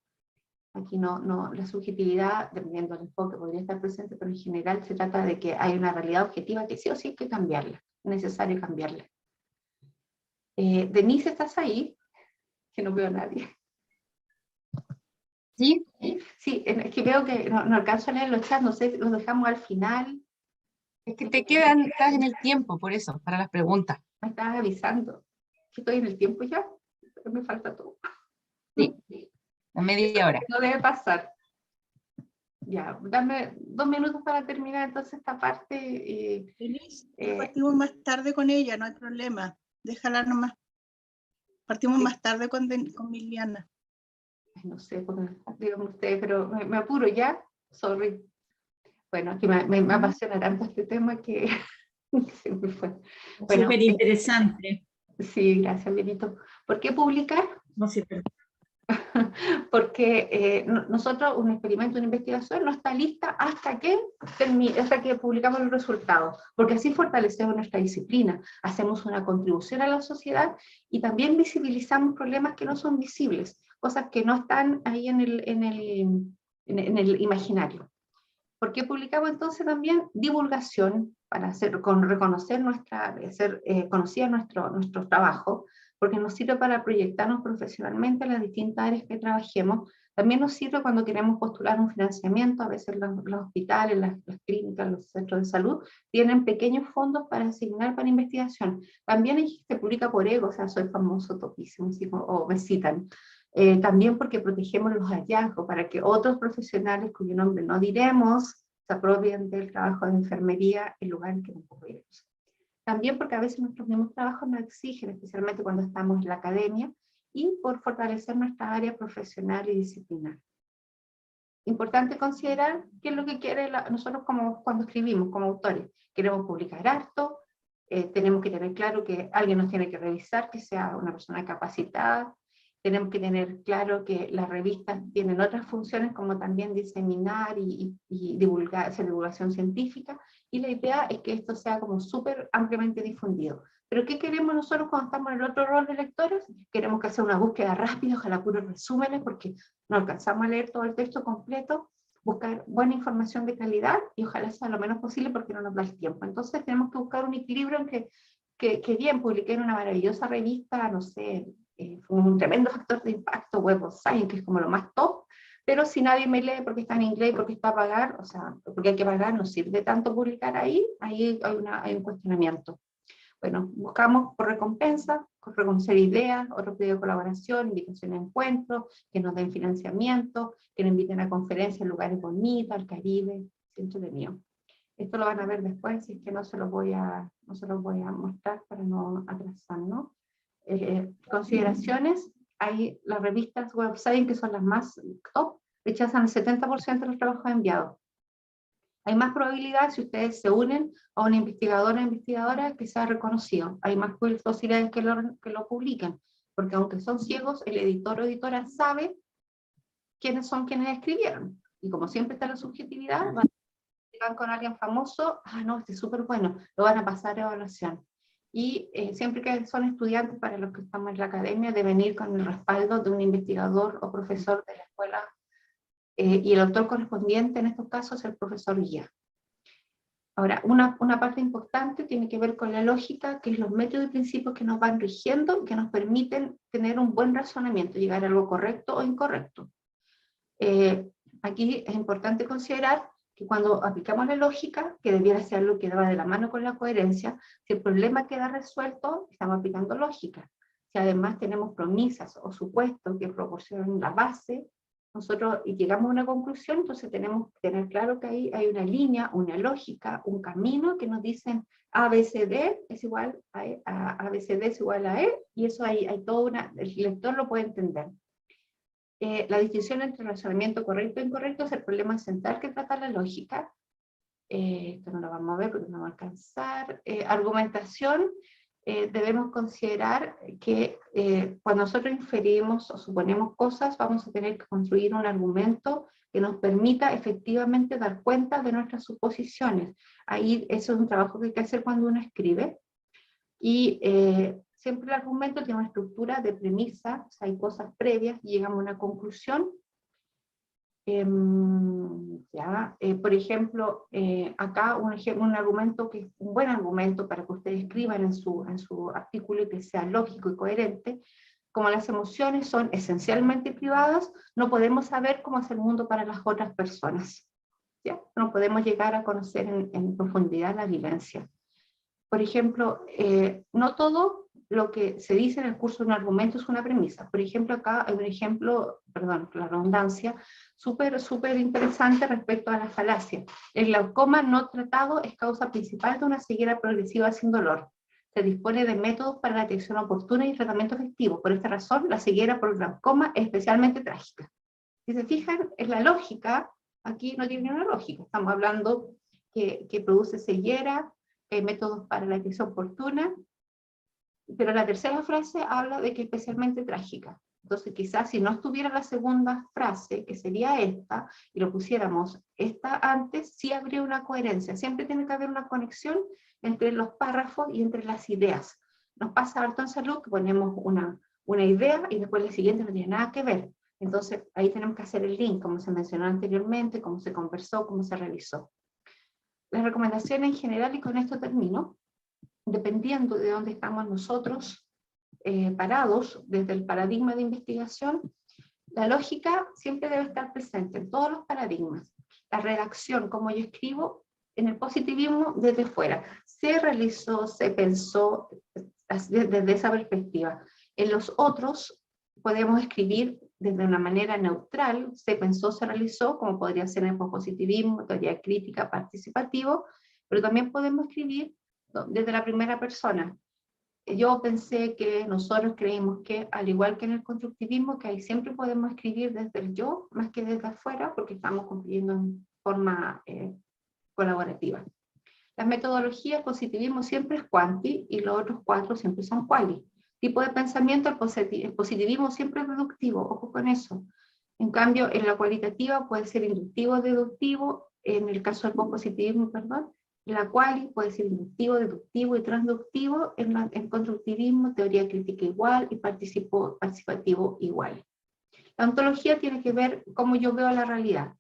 Aquí la subjetividad, dependiendo del enfoque, podría estar presente, pero en general se trata de que hay una realidad objetiva que sí o sí hay que cambiarla, es necesario cambiarla. Denise, ¿estás ahí? Que no veo a nadie. ¿Sí? Sí, es que veo que no alcanzo a leer los chats, no sé, los dejamos al final. Es que estás en el tiempo, por eso, para las preguntas. Me estabas avisando. ¿Estoy en el tiempo ya? Me falta todo. Sí, a media hora. No debe pasar. Ya, dame 2 minutos para terminar entonces esta parte. Denise, partimos más tarde con ella, no hay problema. Déjala nomás. Partimos más tarde con Miliana. No sé, díganme ustedes, pero me apuro ya. Sorry. Bueno, aquí me apasiona tanto este tema que se me fue. Bueno, súper interesante. Sí, gracias, Benito. ¿Por qué publicar? No sé, pero... Porque nosotros, un experimento, una investigación, no está lista hasta que publicamos los resultados, porque así fortalecemos nuestra disciplina, hacemos una contribución a la sociedad y también visibilizamos problemas que no son visibles, cosas que no están ahí en el imaginario. ¿Por qué publicamos entonces también? Divulgación, para reconocer hacer conocida nuestro trabajo, porque nos sirve para proyectarnos profesionalmente en las distintas áreas que trabajemos. También nos sirve cuando queremos postular un financiamiento, a veces los hospitales, las clínicas, los centros de salud, tienen pequeños fondos para asignar para investigación. También se publica por ego, o sea, soy famoso, topísimo, o me citan. También porque protegemos los hallazgos, para que otros profesionales cuyo nombre no diremos, se apropien del trabajo de enfermería en lugares que no podemos. También porque a veces nuestros mismos trabajos nos exigen, especialmente cuando estamos en la academia, y por fortalecer nuestra área profesional y disciplinar. Importante considerar qué es lo que quiere nosotros cuando escribimos, como autores. Queremos publicar harto, tenemos que tener claro que alguien nos tiene que revisar, que sea una persona capacitada, tenemos que tener claro que las revistas tienen otras funciones como también diseminar y hacer divulgación científica, y la idea es que esto sea como súper ampliamente difundido. ¿Pero qué queremos nosotros cuando estamos en el otro rol de lectores? Queremos que hacer una búsqueda rápida, ojalá puros resúmenes, porque no alcanzamos a leer todo el texto completo, buscar buena información de calidad, y ojalá sea lo menos posible porque no nos da el tiempo. Entonces tenemos que buscar un equilibrio en que bien, publiqué en una maravillosa revista, no sé, fue un tremendo factor de impacto, Web of Science, que es como lo más top, pero si nadie me lee porque está en inglés, porque está a pagar, o sea, porque hay que pagar, no sirve tanto publicar ahí hay un cuestionamiento. Bueno, buscamos por recompensa, por reconocer ideas, otro pedido de colaboración, invitación a encuentros, que nos den financiamiento, que nos inviten a conferencias en lugares bonitos, al Caribe, entretenido. Esto lo van a ver después, si es que no se los voy a mostrar para no atrasarnos. Consideraciones, hay las revistas website que son las más top, rechazan el 70% de los trabajos enviados. Hay más probabilidad si ustedes se unen a una investigadora o investigadora que sea reconocido. Hay más posibilidades que lo publiquen, porque aunque son ciegos, el editor o editora sabe quiénes son quienes escribieron. Y como siempre está la subjetividad, van con alguien famoso, no, este es súper bueno, lo van a pasar a evaluación. Y siempre que son estudiantes, para los que estamos en la academia, deben ir con el respaldo de un investigador o profesor de la escuela, y el autor correspondiente en estos casos es el profesor guía. Ahora, una parte importante tiene que ver con la lógica, que es los métodos y principios que nos van rigiendo, que nos permiten tener un buen razonamiento, llegar a algo correcto o incorrecto. Aquí es importante considerar que cuando aplicamos la lógica, que debiera ser lo que va de la mano con la coherencia, si el problema queda resuelto, estamos aplicando lógica. Si además tenemos premisas o supuestos que proporcionan la base, nosotros llegamos a una conclusión, entonces tenemos que tener claro que ahí hay una línea, una lógica, un camino que nos dicen ABCD es igual a ABCD es igual a E, y eso hay todo el lector lo puede entender. La distinción entre razonamiento correcto e incorrecto es el problema central que trata la lógica. Esto no lo vamos a ver porque no va a alcanzar. Argumentación, debemos considerar que cuando nosotros inferimos o suponemos cosas, vamos a tener que construir un argumento que nos permita efectivamente dar cuenta de nuestras suposiciones. Ahí eso es un trabajo que hay que hacer cuando uno escribe. Y siempre el argumento tiene una estructura de premisas, o sea, hay cosas previas y llegamos a una conclusión. Por ejemplo, acá un argumento que es un buen argumento para que ustedes escriban en su artículo y que sea lógico y coherente. Como las emociones son esencialmente privadas, no podemos saber cómo es el mundo para las otras personas, ¿ya? No podemos llegar a conocer en profundidad la vivencia. Por ejemplo, no todo lo que se dice en el curso de un argumento es una premisa. Por ejemplo, acá hay un ejemplo, perdón, la redundancia, súper interesante respecto a la falacia. El glaucoma no tratado es causa principal de una ceguera progresiva sin dolor. Se dispone de métodos para la detección oportuna y tratamiento efectivo. Por esta razón, la ceguera por glaucoma es especialmente trágica. Si se fijan, en la lógica, aquí no tiene una lógica. Estamos hablando que produce ceguera, métodos para la detección oportuna, pero la tercera frase habla de que es especialmente trágica. Entonces quizás si no estuviera la segunda frase, que sería esta, y lo pusiéramos esta antes, sí habría una coherencia. Siempre tiene que haber una conexión entre los párrafos y entre las ideas. Nos pasa harto en salud que ponemos una idea y después la siguiente no tiene nada que ver. Entonces ahí tenemos que hacer el link, como se mencionó anteriormente, cómo se conversó, cómo se realizó. Las recomendaciones en general, y con esto termino, dependiendo de dónde estamos nosotros parados, desde el paradigma de investigación, la lógica siempre debe estar presente en todos los paradigmas. La redacción, como yo escribo, en el positivismo desde fuera. Se realizó, se pensó desde esa perspectiva. En los otros podemos escribir desde una manera neutral, se pensó, se realizó, como podría ser en el positivismo, teoría crítica, participativo, pero también podemos escribir desde la primera persona. Yo pensé que nosotros creímos que, al igual que en el constructivismo, que ahí siempre podemos escribir desde el yo, más que desde afuera, porque estamos construyendo en forma colaborativa. Las metodologías, positivismo siempre es quanti, y los otros cuatro siempre son quali. Tipo de pensamiento, el positivismo siempre es deductivo, ojo con eso. En cambio, en la cualitativa puede ser inductivo o deductivo, en el caso del positivismo, perdón, la quali puede ser inductivo, deductivo y transductivo, en constructivismo, teoría crítica igual y participativo igual. La ontología tiene que ver cómo yo veo la realidad.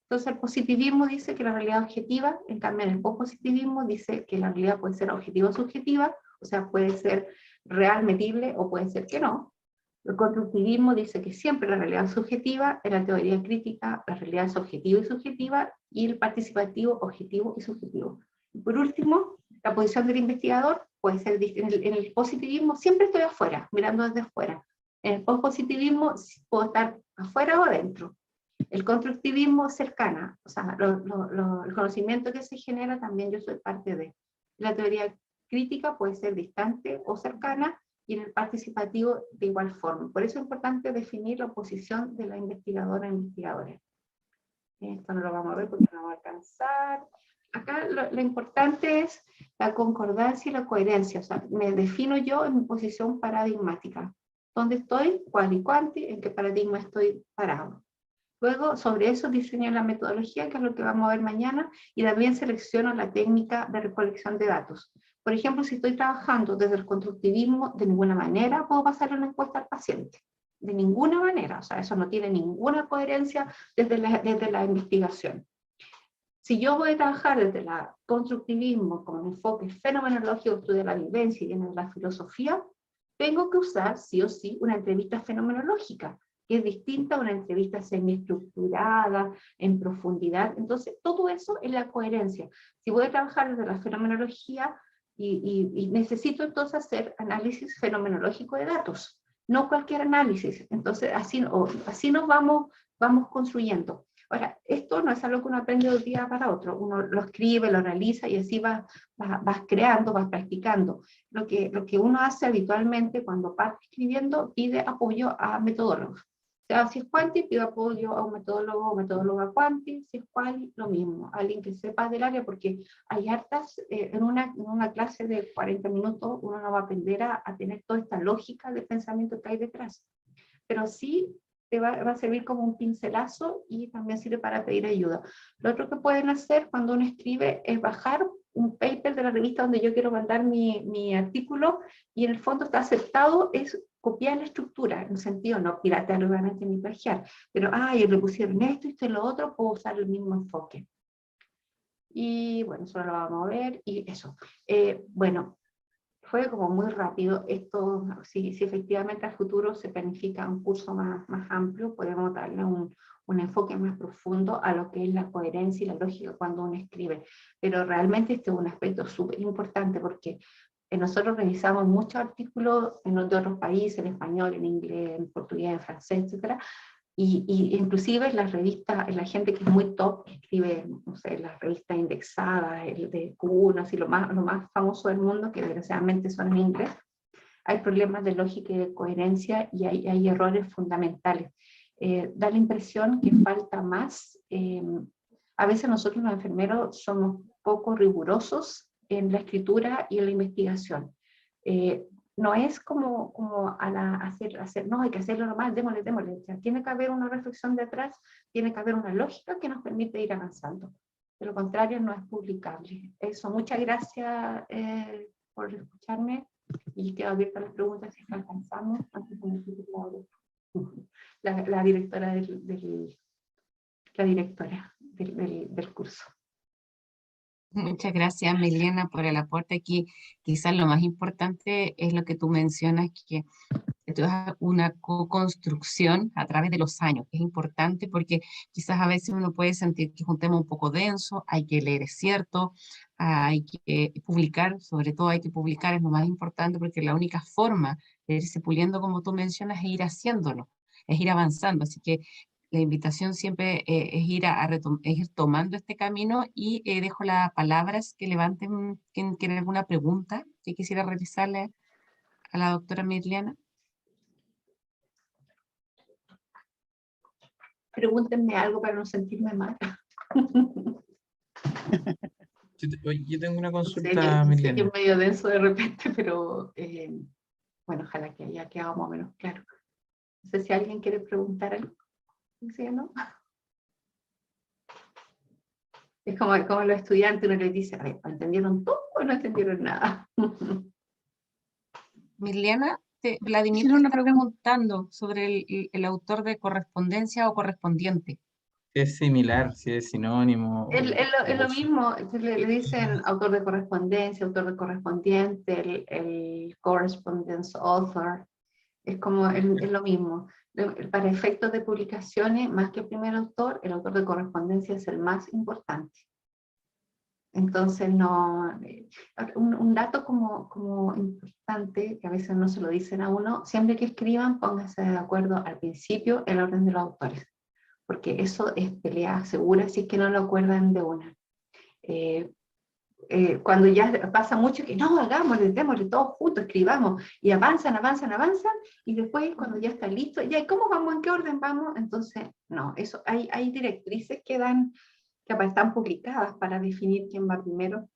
Entonces el positivismo dice que la realidad es objetiva, en cambio en el positivismo dice que la realidad puede ser objetiva o subjetiva, o sea, puede ser real, medible, o puede ser que no. El constructivismo dice que siempre la realidad es subjetiva, en la teoría crítica la realidad es objetiva y subjetiva, y el participativo objetivo y subjetivo. Y por último, la posición del investigador puede ser, en el positivismo siempre estoy afuera, mirando desde afuera. En el pospositivismo puedo estar afuera o adentro. El constructivismo cercana, o sea, el conocimiento que se genera también yo soy parte de. La teoría crítica puede ser distante o cercana, y en el participativo de igual forma. Por eso es importante definir la posición de la investigadora e investigadores. Esto no lo vamos a ver porque no va a alcanzar. Acá lo importante es la concordancia y la coherencia. O sea, me defino yo en mi posición paradigmática. ¿Dónde estoy? ¿Cuál y cuánti? ¿En qué paradigma estoy parado? Luego, sobre eso diseño la metodología, que es lo que vamos a ver mañana, y también selecciono la técnica de recolección de datos. Por ejemplo, si estoy trabajando desde el constructivismo, de ninguna manera puedo pasar una encuesta al paciente. De ninguna manera. O sea, eso no tiene ninguna coherencia desde la investigación. Si yo voy a trabajar desde el constructivismo con un enfoque fenomenológico, estudio de la vivencia y viene de la filosofía, tengo que usar sí o sí una entrevista fenomenológica, que es distinta a una entrevista semiestructurada, en profundidad. Entonces, todo eso es la coherencia. Si voy a trabajar desde la fenomenología y necesito entonces hacer análisis fenomenológico de datos, no cualquier análisis. Entonces, así nos vamos construyendo. Ahora, esto no es algo que uno aprende de un día para otro, uno lo escribe, lo realiza y así vas creando, vas practicando. Lo que uno hace habitualmente cuando parte escribiendo, pide apoyo a metodólogos. O sea, si es Quanti, pido apoyo a un metodólogo o metodóloga Quanti, si es Quali, lo mismo, alguien que sepa del área, porque hay hartas, en una clase de 40 minutos uno no va a aprender a tener toda esta lógica de pensamiento que hay detrás. Pero sí te va a servir como un pincelazo y también sirve para pedir ayuda. Lo otro que pueden hacer cuando uno escribe es bajar un paper de la revista donde yo quiero mandar mi artículo y en el fondo está aceptado, es copiar la estructura, en un sentido no piratear obviamente ni plagiar, pero ellos le pusieron esto y lo otro, puedo usar el mismo enfoque. Y bueno, eso lo vamos a ver y eso. Bueno, fue como muy rápido. Esto, si efectivamente al futuro se planifica un curso más amplio, podemos darle un enfoque más profundo a lo que es la coherencia y la lógica cuando uno escribe. Pero realmente este es un aspecto súper importante porque nosotros revisamos muchos artículos de otros países, en español, en inglés, en portugués, en francés, etc. Y inclusive las revistas, la gente que es muy top, que escribe, no sé, las revistas indexadas, el de Q1, así lo más famoso del mundo, que desgraciadamente son en inglés, hay problemas de lógica y de coherencia y hay errores fundamentales. Da la impresión que falta más. A veces nosotros los enfermeros somos poco rigurosos en la escritura y en la investigación. No es como hacer, no, hay que hacerlo normal, démosle. O sea, tiene que haber una reflexión detrás, tiene que haber una lógica que nos permite ir avanzando. De lo contrario, no es publicable. Eso, muchas gracias por escucharme y quedo abierta a las preguntas si alcanzamos antes de la directora del curso. Muchas gracias, Milena, por el aporte aquí. Quizás lo más importante es lo que tú mencionas, que esto es una co-construcción a través de los años, que es importante porque quizás a veces uno puede sentir que es un tema un poco denso, hay que leer, es cierto, hay que publicar, sobre todo hay que publicar, es lo más importante porque la única forma de irse puliendo, como tú mencionas, es ir haciéndolo, es ir avanzando, así que la invitación siempre es ir tomando este camino y dejo las palabras que levanten quien quiera alguna pregunta que quisiera realizarle a la doctora Mirliana. Pregúntenme algo para no sentirme mal. Yo tengo una consulta, Sé que Mirliana. es medio denso de repente, pero bueno, ojalá que haya quedado más o menos claro. No sé si alguien quiere preguntar algo. ¿Sí o no? Es como los estudiantes, uno les dice, a ver, ¿entendieron todo o no entendieron nada? Mirliana, Vladimir Hicieron te una está pregunta. preguntando sobre el autor de correspondencia o correspondiente. Es similar, si es sinónimo. Es lo mismo, le dicen autor de correspondencia, autor de correspondiente, el correspondence author, es como es lo mismo. Para efectos de publicaciones, más que primer autor, el autor de correspondencia es el más importante. Entonces, no, un dato como importante, que a veces no se lo dicen a uno, siempre que escriban, pónganse de acuerdo al principio el orden de los autores, porque eso es pelea segura si es que no lo acuerdan de una. cuando ya pasa mucho que no, hagámosle, démosle todos juntos, escribamos, y avanzan, y después cuando ya está listo, ya, ¿y cómo vamos? ¿En qué orden vamos? Entonces, no, eso, hay directrices que están publicadas para definir quién va primero,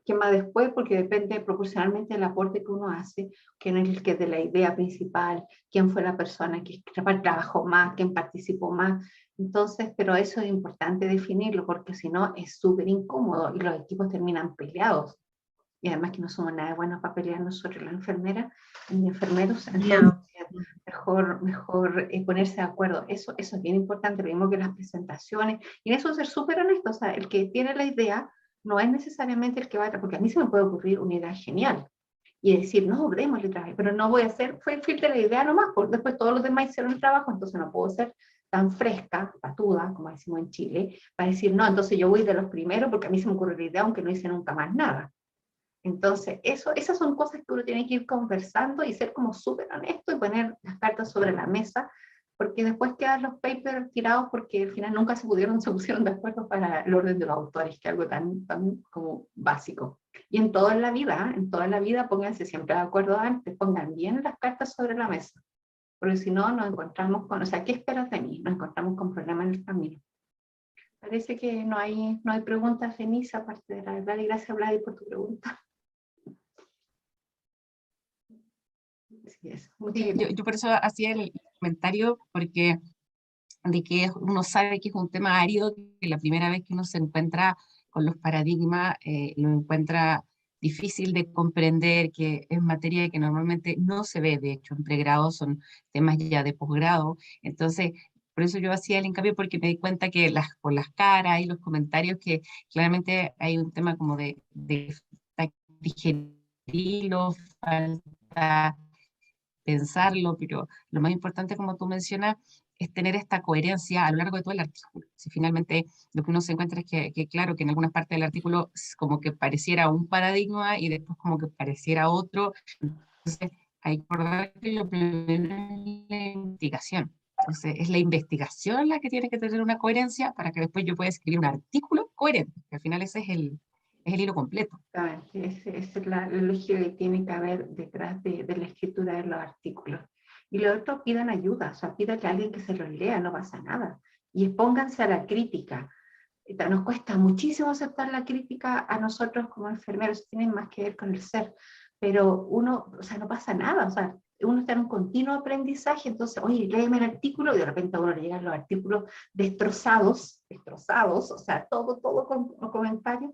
quién va después, porque depende proporcionalmente del aporte que uno hace, quién es el que es de la idea principal, quién fue la persona que trabajó más, quién participó más. Entonces, pero eso es importante definirlo, porque si no es súper incómodo y los equipos terminan peleados. Y además que no somos nada buenos para pelear nosotros, las enfermeras y enfermeros. Entonces, mejor ponerse de acuerdo. Eso es bien importante, lo mismo que las presentaciones. Y en eso ser súper honesto, o sea, el que tiene la idea no es necesariamente el que va a... Porque a mí se me puede ocurrir una idea genial y decir, no, démosle trabajo, pero no voy a hacer, fue el fit de la idea nomás, porque después todos los demás hicieron el trabajo, entonces no puedo ser tan fresca, patuda, como decimos en Chile, para decir, no, entonces yo voy de los primeros porque a mí se me ocurrió la idea, aunque no hice nunca más nada. Entonces, esas son cosas que uno tiene que ir conversando y ser como súper honesto y poner las cartas sobre la mesa, porque después quedan los papers tirados porque al final nunca se pusieron de acuerdo para el orden de los autores, que es algo tan como básico. Y en toda la vida pónganse siempre de acuerdo antes, pongan bien las cartas sobre la mesa, porque si no nos encontramos con, o sea, ¿qué esperas de mí? Nos encontramos con problemas en el camino. Parece que no hay preguntas, Denise, aparte de la verdad, y gracias, Vladi, por tu pregunta. Así es. Sí, yo por eso hacía el comentario, porque de que uno sabe que es un tema árido, que la primera vez que uno se encuentra con los paradigmas, lo encuentra difícil de comprender, que es materia que normalmente no se ve, de hecho, en pregrado son temas ya de posgrado. Entonces, por eso yo hacía el hincapié, porque me di cuenta que por las caras y los comentarios, que claramente hay un tema como de digerirlo, falta pensarlo, pero lo más importante, como tú mencionas, es tener esta coherencia a lo largo de todo el artículo. Si finalmente lo que uno se encuentra es que claro, que en algunas partes del artículo como que pareciera un paradigma y después como que pareciera otro. Entonces, hay que recordar que lo primero es la investigación. Entonces, es la investigación la que tiene que tener una coherencia para que después yo pueda escribir un artículo coherente, que al final ese es el hilo completo. Esa es la lógica que tiene que haber detrás de la escritura de los artículos. Y lo otro, pidan ayuda, o sea, pídale a alguien que se los lea, no pasa nada. Y expónganse a la crítica. Nos cuesta muchísimo aceptar la crítica a nosotros como enfermeros, tienen más que ver con el ser, pero uno, o sea, no pasa nada, o sea, uno está en un continuo aprendizaje, entonces, oye, léeme el artículo, y de repente a uno le llegan los artículos destrozados, o sea, todo con comentarios,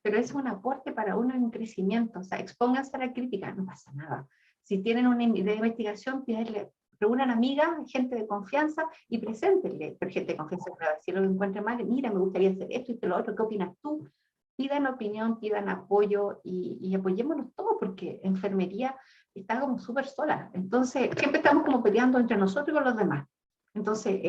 pero es un aporte para uno en un crecimiento, o sea, expónganse a la crítica, no pasa nada. Si tienen una idea de investigación, pídanle, reúnan amigas, gente de confianza y preséntenle, pero gente de confianza para decir lo que encuentre mal, mira, me gustaría hacer esto y lo otro, ¿qué opinas tú? Pidan opinión, pidan apoyo y apoyémonos todos, porque enfermería está como súper sola, entonces siempre estamos como peleando entre nosotros y con los demás. Entonces,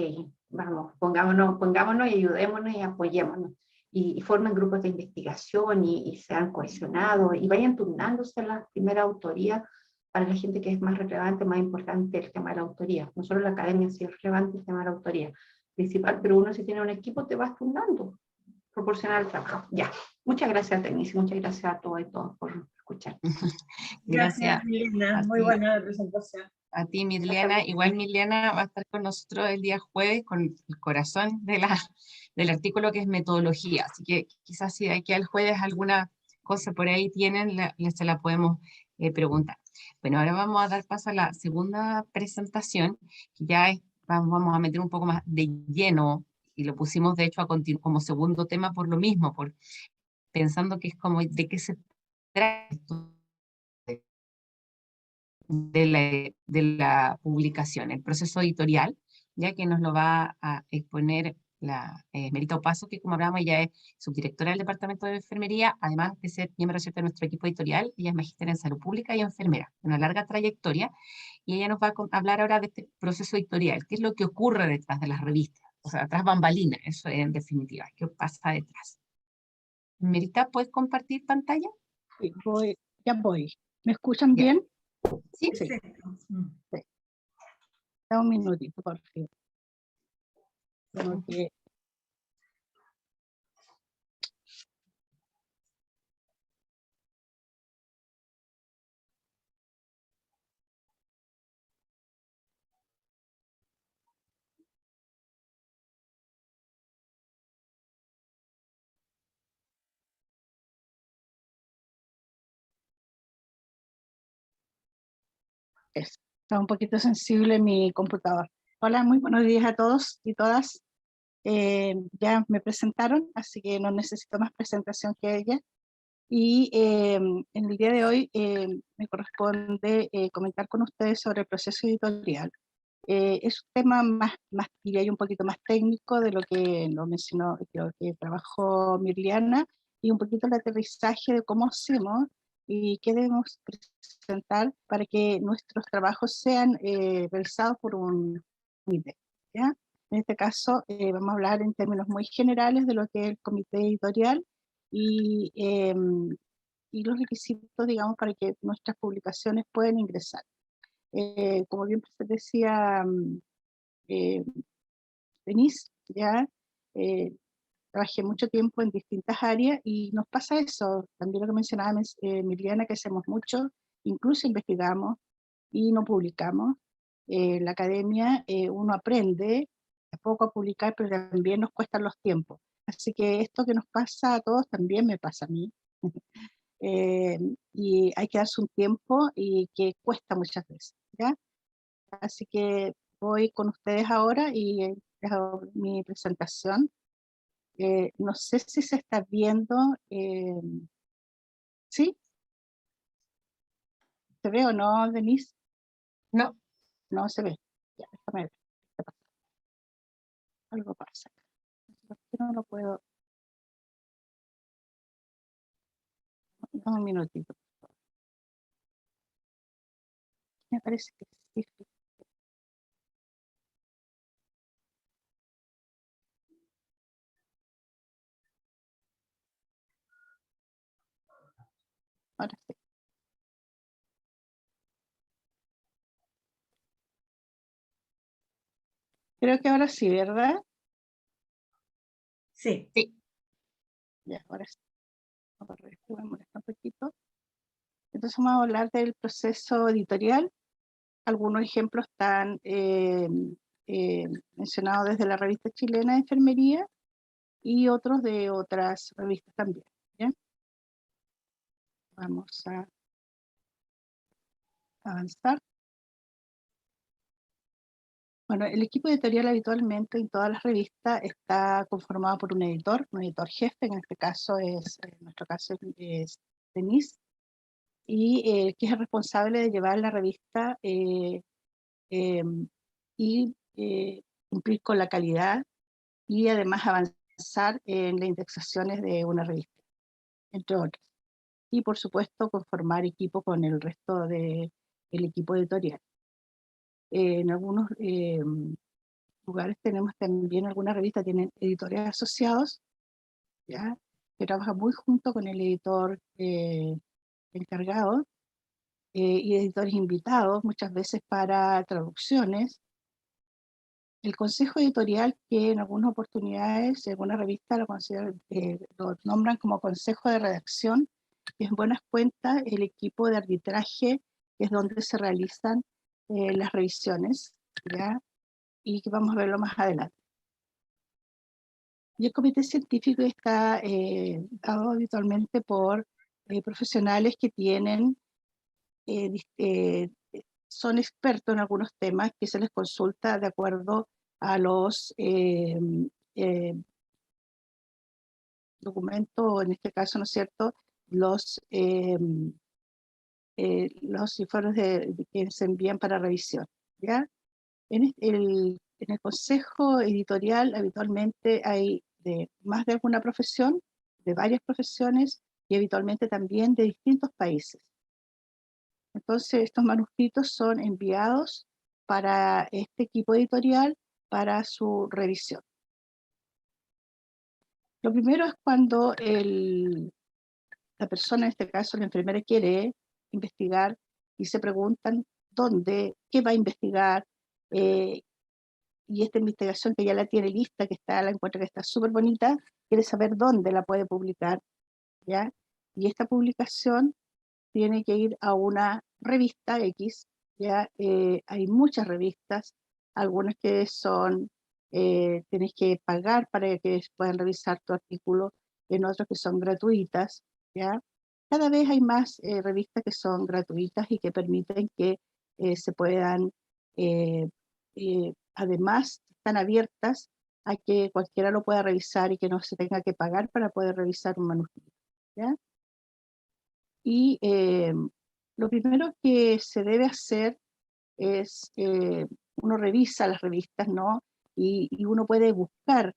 vamos, pongámonos y ayudémonos y apoyémonos. Y formen grupos de investigación y sean cohesionados y vayan turnándose la primera autoría para la gente que es más relevante, más importante el tema de la autoría. No solo la academia sí es relevante el tema de la autoría principal, pero uno si tiene un equipo te vas turnando, proporcional al trabajo. Ya, muchas gracias, Denise, muchas gracias a todos y todas por escuchar. Gracias, Milena. Muy buena la presentación. A ti, Mirliana. Igual Mirliana va a estar con nosotros el día jueves con el corazón del artículo, que es metodología. Así que quizás si de aquí al jueves alguna cosa por ahí tienen, se la podemos preguntar. Bueno, ahora vamos a dar paso a la segunda presentación, que ya vamos a meter un poco más de lleno, y lo pusimos de hecho como segundo tema por lo mismo, pensando que es como de qué se trata esto de la publicación, el proceso editorial, ya que nos lo va a exponer la Merita Opaso, que como hablamos ella es subdirectora del Departamento de Enfermería, además de ser miembro de nuestro equipo editorial. Ella es magíster en salud pública y enfermera, una larga trayectoria, y ella nos va a hablar ahora de este proceso editorial, qué es lo que ocurre detrás de las revistas, o sea, tras bambalinas, eso en definitiva, qué pasa detrás. Merita, ¿puedes compartir pantalla? Sí, ya voy. ¿Me escuchan bien? Sí. Sí. Da un minutito, por favor. Tengo que... Está un poquito sensible mi computador. Hola, muy buenos días a todos y todas. Ya me presentaron, así que no necesito más presentación que ella. Y en el día de hoy me corresponde comentar con ustedes sobre el proceso editorial. Es un tema más, diría yo, un poquito más técnico de lo que lo mencionó, de lo que trabajó Mirliana, y un poquito el aterrizaje de cómo hacemos y qué debemos presentar para que nuestros trabajos sean realizados por un comité, ¿ya? En este caso vamos a hablar en términos muy generales de lo que es el comité editorial y los requisitos, digamos, para que nuestras publicaciones puedan ingresar. Como bien decía Denise, ya trabajé mucho tiempo en distintas áreas y nos pasa eso, también lo que mencionaba Mirliana, que hacemos mucho, incluso investigamos y no publicamos. En la academia uno aprende a poco a publicar, pero también nos cuestan los tiempos. Así que esto que nos pasa a todos también me pasa a mí. Y hay que darse un tiempo y que cuesta muchas veces, ¿ya? Así que voy con ustedes ahora y hago mi presentación. No sé si se está viendo, ¿sí? ¿Se ve o no, Denise? No. No se ve. Ya, déjame ver. ¿Qué pasa? Algo pasa. ¿Por qué no lo puedo? Un minutito. Me parece que sí. Ahora sí. Creo que ahora sí, ¿verdad? Sí. Sí. Ya, ahora sí. Voy a molestar un poquito. Entonces vamos a hablar del proceso editorial. Algunos ejemplos están mencionados desde la revista chilena de enfermería y otros de otras revistas también. ¿Bien? Vamos a avanzar. Bueno, el equipo editorial habitualmente en todas las revistas está conformado por un editor jefe, en este caso en nuestro caso es Denise, y que es el responsable de llevar la revista y cumplir con la calidad y además avanzar en las indexaciones de una revista, entre otras. Y por supuesto conformar equipo con el resto del equipo editorial. En algunos lugares tenemos también, algunas revistas tienen editores asociados, ¿ya? Que trabajan muy junto con el editor encargado y editores invitados, muchas veces para traducciones. El consejo editorial, que en algunas oportunidades, en alguna revista lo nombran como consejo de redacción, que en buenas cuentas el equipo de arbitraje, que es donde se realizan las revisiones, ¿ya? Y que vamos a verlo más adelante. Y el comité científico está dado habitualmente por profesionales que tienen, son expertos en algunos temas que se les consulta de acuerdo a los documentos, en este caso, ¿no es cierto?, los informes que se envían para revisión, ¿ya? En el consejo editorial habitualmente hay de más de alguna profesión, de varias profesiones y habitualmente también de distintos países. Entonces estos manuscritos son enviados para este equipo editorial para su revisión. Lo primero es cuando la persona, en este caso la enfermera, quiere investigar y se preguntan dónde, qué va a investigar, y esta investigación que ya la tiene lista, la encuentra que está súper bonita, quiere saber dónde la puede publicar, ¿ya? Y esta publicación tiene que ir a una revista X, ¿ya? Hay muchas revistas, algunas que son, tienes que pagar para que puedan revisar tu artículo, en otras que son gratuitas, ¿ya? Cada vez hay más revistas que son gratuitas y que permiten que se puedan, además están abiertas a que cualquiera lo pueda revisar y que no se tenga que pagar para poder revisar un manuscrito, ¿ya? Y lo primero que se debe hacer es, uno revisa las revistas, ¿no? Y uno puede buscar,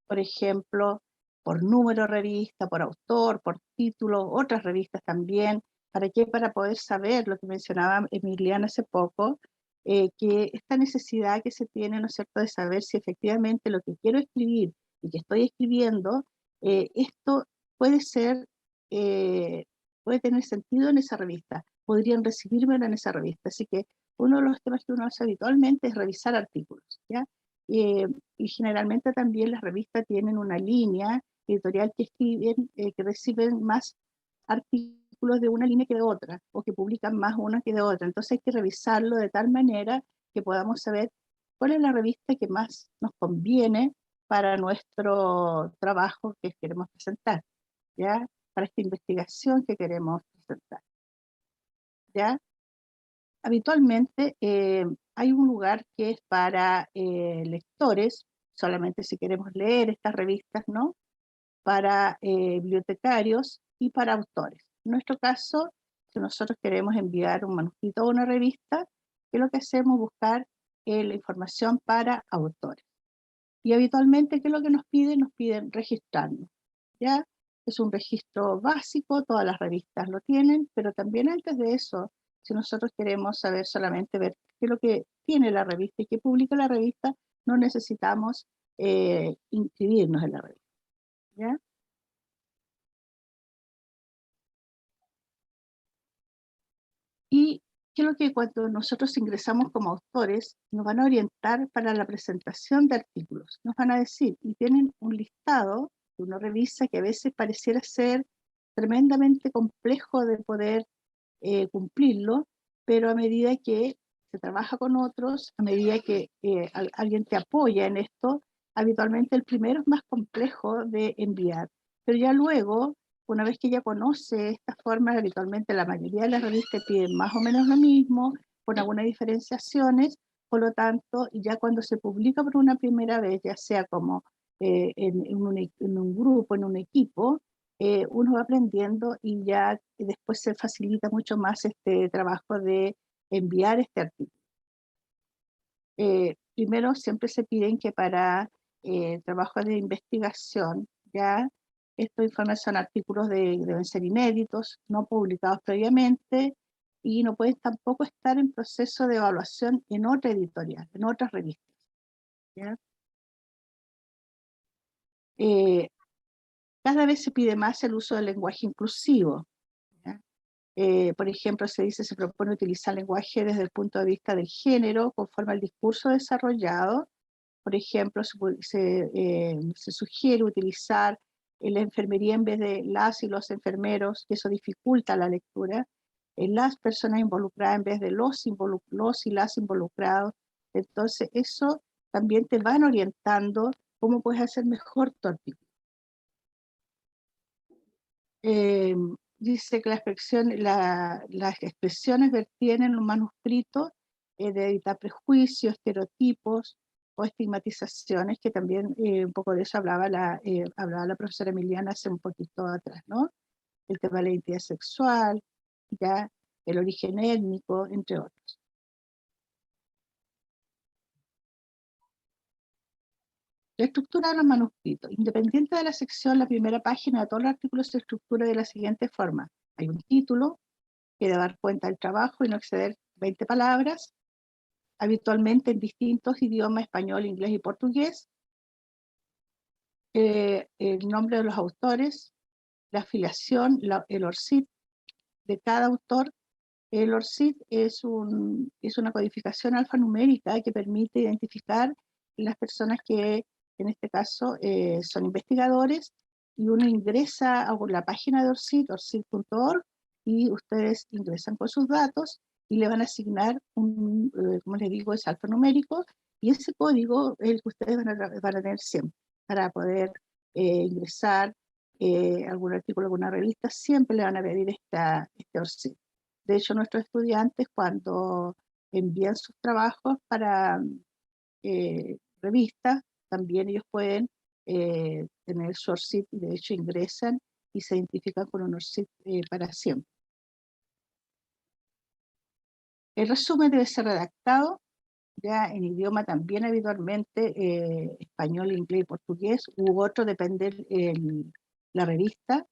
por ejemplo, por número de revista, por autor, por título, otras revistas también. ¿Para qué? Para poder saber lo que mencionaba Emiliana hace poco, que esta necesidad que se tiene, ¿no es cierto?, de saber si efectivamente lo que quiero escribir y que estoy escribiendo, esto puede ser, puede tener sentido en esa revista, podrían recibírmelo en esa revista. Así que uno de los temas que uno hace habitualmente es revisar artículos, ¿ya? Y generalmente también las revistas tienen una línea editorial que escriben, que reciben más artículos de una línea que de otra, o que publican más una que de otra. Entonces hay que revisarlo de tal manera que podamos saber cuál es la revista que más nos conviene para nuestro trabajo que queremos presentar, ¿ya? Para esta investigación que queremos presentar, ¿ya? Habitualmente hay un lugar que es para lectores, solamente si queremos leer estas revistas, ¿no? Para bibliotecarios y para autores. En nuestro caso, si nosotros queremos enviar un manuscrito a una revista, ¿qué es lo que hacemos? Buscar la información para autores. Y habitualmente, ¿qué es lo que nos piden? Nos piden registrarnos, ¿ya? Es un registro básico, todas las revistas lo tienen, pero también antes de eso, si nosotros queremos saber solamente ver qué es lo que tiene la revista y qué publica la revista, no necesitamos inscribirnos en la revista, ¿ya? Y qué es lo que cuando nosotros ingresamos como autores, nos van a orientar para la presentación de artículos. Nos van a decir, y tienen un listado que uno revisa que a veces pareciera ser tremendamente complejo de poder cumplirlo, pero a medida que se trabaja con otros, a medida que alguien te apoya en esto, habitualmente el primero es más complejo de enviar, pero ya luego, una vez que ya conoce estas formas, habitualmente la mayoría de las revistas piden más o menos lo mismo, con algunas diferenciaciones, por lo tanto, ya cuando se publica por una primera vez, ya sea como en un grupo, en un equipo, uno va aprendiendo y ya después se facilita mucho más este trabajo de enviar este artículo. Primero siempre se piden que para trabajos de investigación, ya estos informes son artículos deben ser inéditos, no publicados previamente, y no pueden tampoco estar en proceso de evaluación en otra editorial, en otras revistas, ¿ya? Cada vez se pide más el uso del lenguaje inclusivo, ¿ya? Por ejemplo, se propone utilizar lenguaje desde el punto de vista del género, conforme al discurso desarrollado. Por ejemplo, se sugiere utilizar la enfermería en vez de las y los enfermeros, que eso dificulta la lectura. Las personas involucradas en vez de los y las involucrados. Entonces, eso también te van orientando cómo puedes hacer mejor tu artículo. Dice que las expresiones vertidas en un manuscrito de evitar prejuicios, estereotipos o estigmatizaciones, que también un poco de eso hablaba la profesora Emiliana hace un poquito atrás, ¿no? El tema de la identidad sexual, ya el origen étnico, entre otros. La estructura de los manuscritos. Independiente de la sección, la primera página de todos los artículos se estructura de la siguiente forma. Hay un título que debe dar cuenta del trabajo y no exceder 20 palabras, habitualmente en distintos idiomas, español, inglés y portugués. El nombre de los autores, la afiliación, el ORCID de cada autor. El ORCID es una codificación alfanumérica que permite identificar las personas que, en este caso, son investigadores, y uno ingresa a la página de ORCID, orcid.org, y ustedes ingresan con sus datos y le van a asignar como les digo, es alfanumérico, y ese código es el que ustedes van a tener siempre para poder ingresar algún artículo, alguna revista, siempre le van a pedir este ORCID. De hecho, nuestros estudiantes cuando envían sus trabajos para revistas, también ellos pueden tener su ORCID, y de hecho ingresan y se identifican con un ORCID para siempre. El resumen debe ser redactado ya en idioma también habitualmente español, inglés y portugués, u otro, depende la revista.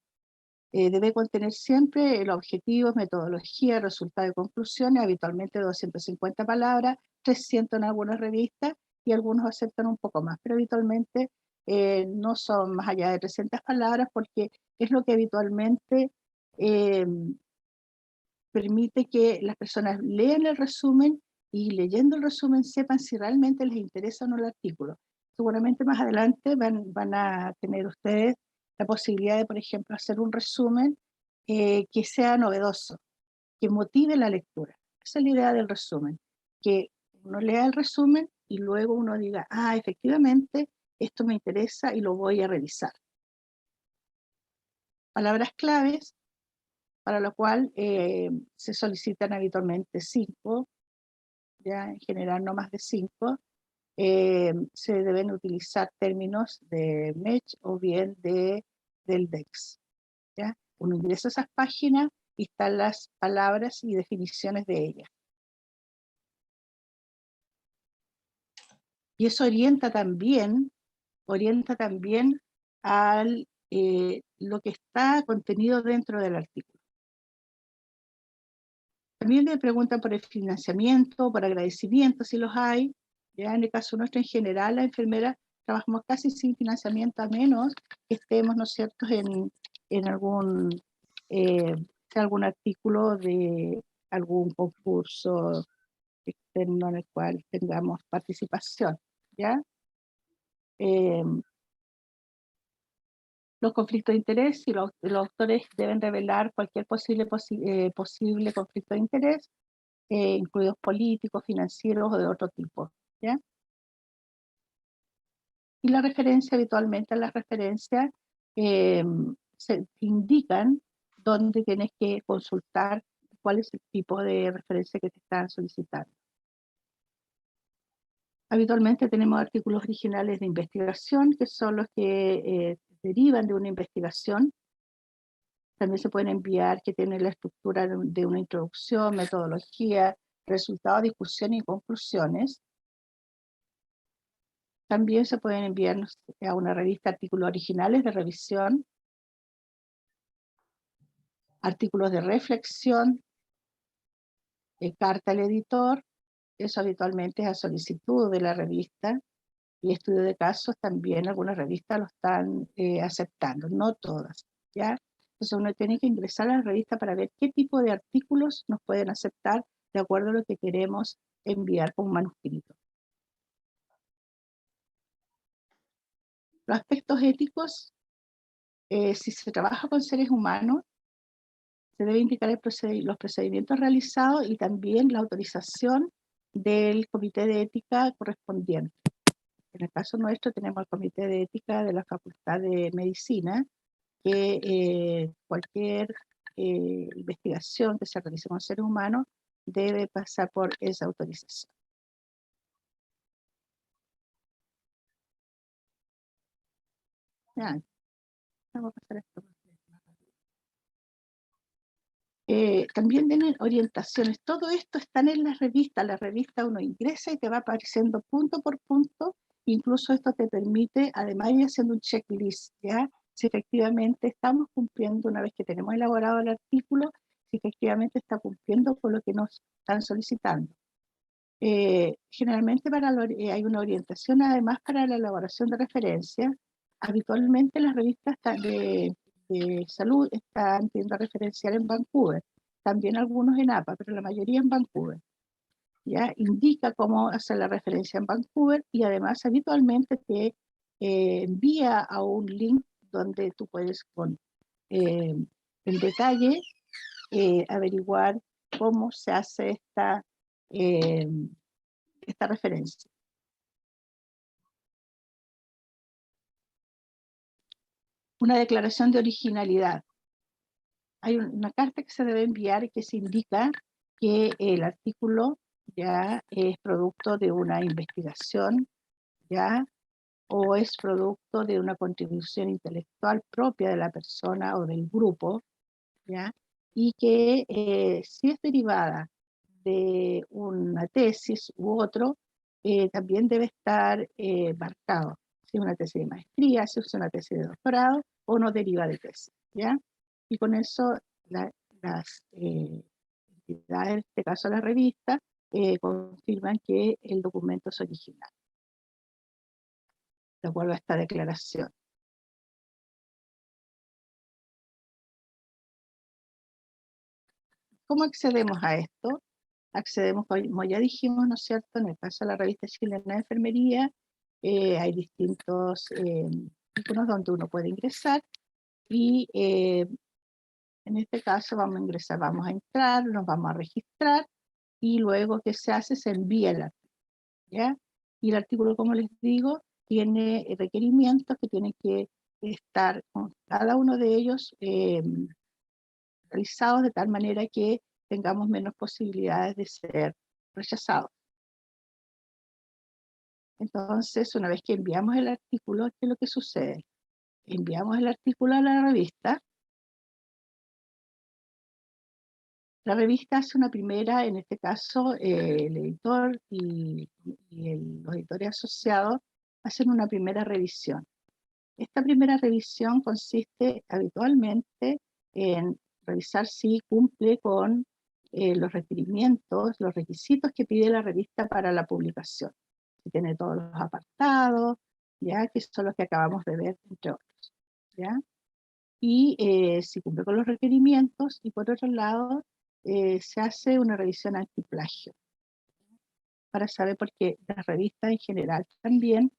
Debe contener siempre los objetivos, metodología, resultados y conclusiones, habitualmente 250 palabras, 300 en algunas revistas y algunos aceptan un poco más, pero habitualmente no son más allá de 300 palabras porque es lo que habitualmente permite que las personas lean el resumen y leyendo el resumen sepan si realmente les interesa o no el artículo. Seguramente más adelante van a tener ustedes la posibilidad de, por ejemplo, hacer un resumen que sea novedoso, que motive la lectura. Esa es la idea del resumen, que uno lea el resumen y luego uno diga, ah, efectivamente, esto me interesa y lo voy a revisar. Palabras claves, para lo cual se solicitan habitualmente 5, ya en general no más de 5. Se deben utilizar términos de MEDG o bien del DEX. ¿Ya? Uno ingresa a esas páginas y están las palabras y definiciones de ellas. Y eso orienta también a lo que está contenido dentro del artículo. También le preguntan por el financiamiento, por agradecimiento, si los hay. Ya en el caso nuestro, en general, las enfermeras trabajamos casi sin financiamiento, a menos que estemos, ¿no es cierto?, en algún artículo de algún concurso externo en el cual tengamos participación. ¿Ya? Los conflictos de interés, y los autores deben revelar cualquier posible conflicto de interés, incluidos políticos, financieros o de otro tipo. ¿Ya? Y la referencia, habitualmente en las referencias se indican dónde tienes que consultar cuál es el tipo de referencia que te están solicitando. Habitualmente tenemos artículos originales de investigación, que son los que derivan de una investigación. También se pueden enviar que tienen la estructura de una introducción, metodología, resultados, discusiones y conclusiones. También se pueden enviar a una revista artículos originales de revisión, artículos de reflexión, carta al editor. Eso habitualmente es a solicitud de la revista, y estudio de casos también algunas revistas lo están aceptando, no todas. ¿Ya? Entonces uno tiene que ingresar a la revista para ver qué tipo de artículos nos pueden aceptar de acuerdo a lo que queremos enviar como manuscrito. Los aspectos éticos, si se trabaja con seres humanos, se debe indicar los procedimientos realizados y también la autorización del comité de ética correspondiente. En el caso nuestro tenemos el comité de ética de la Facultad de Medicina, que cualquier investigación que se realice con seres humanos debe pasar por esa autorización. Ya, vamos a pasar esto. También tienen orientaciones. Todo esto está en las revistas. La revista uno ingresa y te va apareciendo punto por punto. Incluso esto te permite, además de haciendo un checklist, ¿ya? Si efectivamente estamos cumpliendo, una vez que tenemos elaborado el artículo, si efectivamente está cumpliendo con lo que nos están solicitando. Generalmente hay una orientación además para la elaboración de referencias. Habitualmente las revistas de salud están en tienda referencial en Vancouver, también algunos en APA, pero la mayoría en Vancouver. ¿Ya? Indica cómo hacer la referencia en Vancouver y además habitualmente te envía a un link donde tú puedes en detalle averiguar cómo se hace esta referencia. Una declaración de originalidad. hay una carta que se debe enviar que se indica que el artículo ya es producto de una investigación, ya, o es producto de una contribución intelectual propia de la persona o del grupo, ¿ya? Y que si es derivada de una tesis u otro, también debe estar marcado. Si es una tesis de maestría, si es una tesis de doctorado, o no deriva de tesis, ¿ya? Y con eso las entidades, en este caso la revista, confirman que el documento es original, de acuerdo a esta declaración. ¿Cómo accedemos a esto? Accedemos, como ya dijimos, ¿no es cierto? En el caso de la revista chilena de enfermería, hay distintos iconos donde uno puede ingresar y en este caso vamos a ingresar, vamos a entrar, nos vamos a registrar y luego ¿qué se hace? Se envía el artículo, ¿ya? Y el artículo, como les digo, tiene requerimientos que tienen que estar con cada uno de ellos realizados de tal manera que tengamos menos posibilidades de ser rechazados. Entonces, una vez que enviamos el artículo, ¿qué es lo que sucede? Enviamos el artículo a la revista. La revista hace una primera, en este caso, el editor y los editores asociados hacen una primera revisión. Esta primera revisión consiste habitualmente en revisar si cumple con los requerimientos, los requisitos que pide la revista para la publicación. Si tiene todos los apartados, ¿ya? Que son los que acabamos de ver, entre otros, ¿ya? Y si cumple con los requerimientos, y por otro lado, se hace una revisión antiplagio, para saber, porque las revistas en general también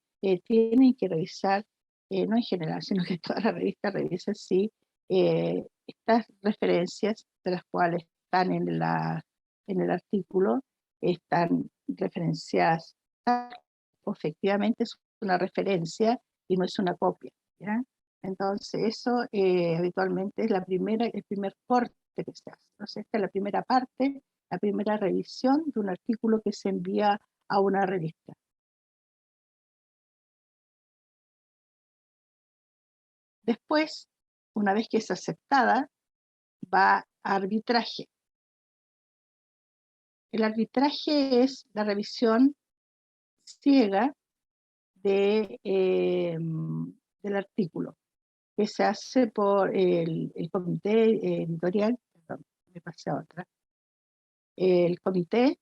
tienen que revisar, no en general, sino que todas las revistas revisan si estas referencias de las cuales están en el artículo están referenciadas, o efectivamente es una referencia y no es una copia, ¿ya? Entonces eso habitualmente es el primer corte que se hace. Entonces esta es la primera parte, la primera revisión de un artículo que se envía a una revista. Después, una vez que es aceptada, va a arbitraje. El arbitraje es la revisión ciega del artículo, que se hace por el comité editorial, perdón, me pasé a otra. El comité,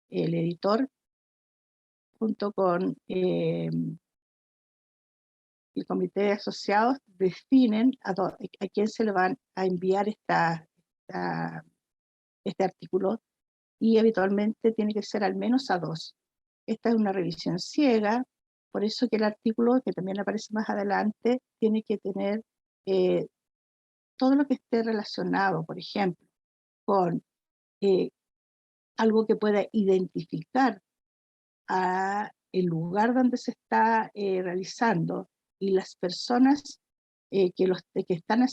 el editor, junto con el comité de asociados, definen a quién se le van a enviar este artículo, y habitualmente tiene que ser al menos a 2. Esta es una revisión ciega, por eso que el artículo, que también aparece más adelante, tiene que tener todo lo que esté relacionado, por ejemplo, con algo que pueda identificar a el lugar donde se está realizando, y las personas que están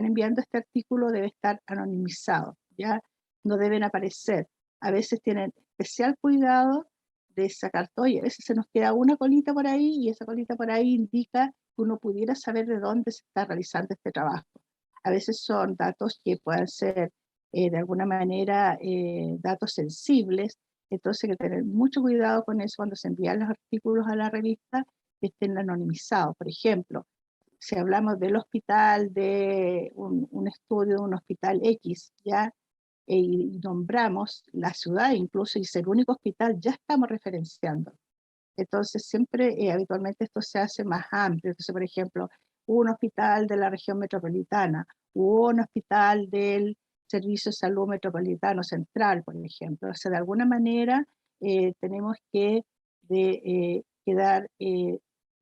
enviando este artículo debe estar anonimizado, ya no deben aparecer. A veces tienen especial cuidado de sacar todo, y a veces se nos queda una colita por ahí, y esa colita por ahí indica que uno pudiera saber de dónde se está realizando este trabajo. A veces son datos que pueden ser de alguna manera datos sensibles, entonces hay que tener mucho cuidado con eso cuando se envían los artículos a la revista, que estén anonimizados. Por ejemplo, si hablamos del hospital, de un estudio de un hospital X, ya, y nombramos la ciudad, incluso, y es el único hospital, ya estamos referenciando. Entonces siempre, habitualmente esto se hace más amplio. Entonces, por ejemplo, un hospital de la región metropolitana, o un hospital del Servicio de Salud Metropolitano Central, por ejemplo. O sea, de alguna manera tenemos que quedar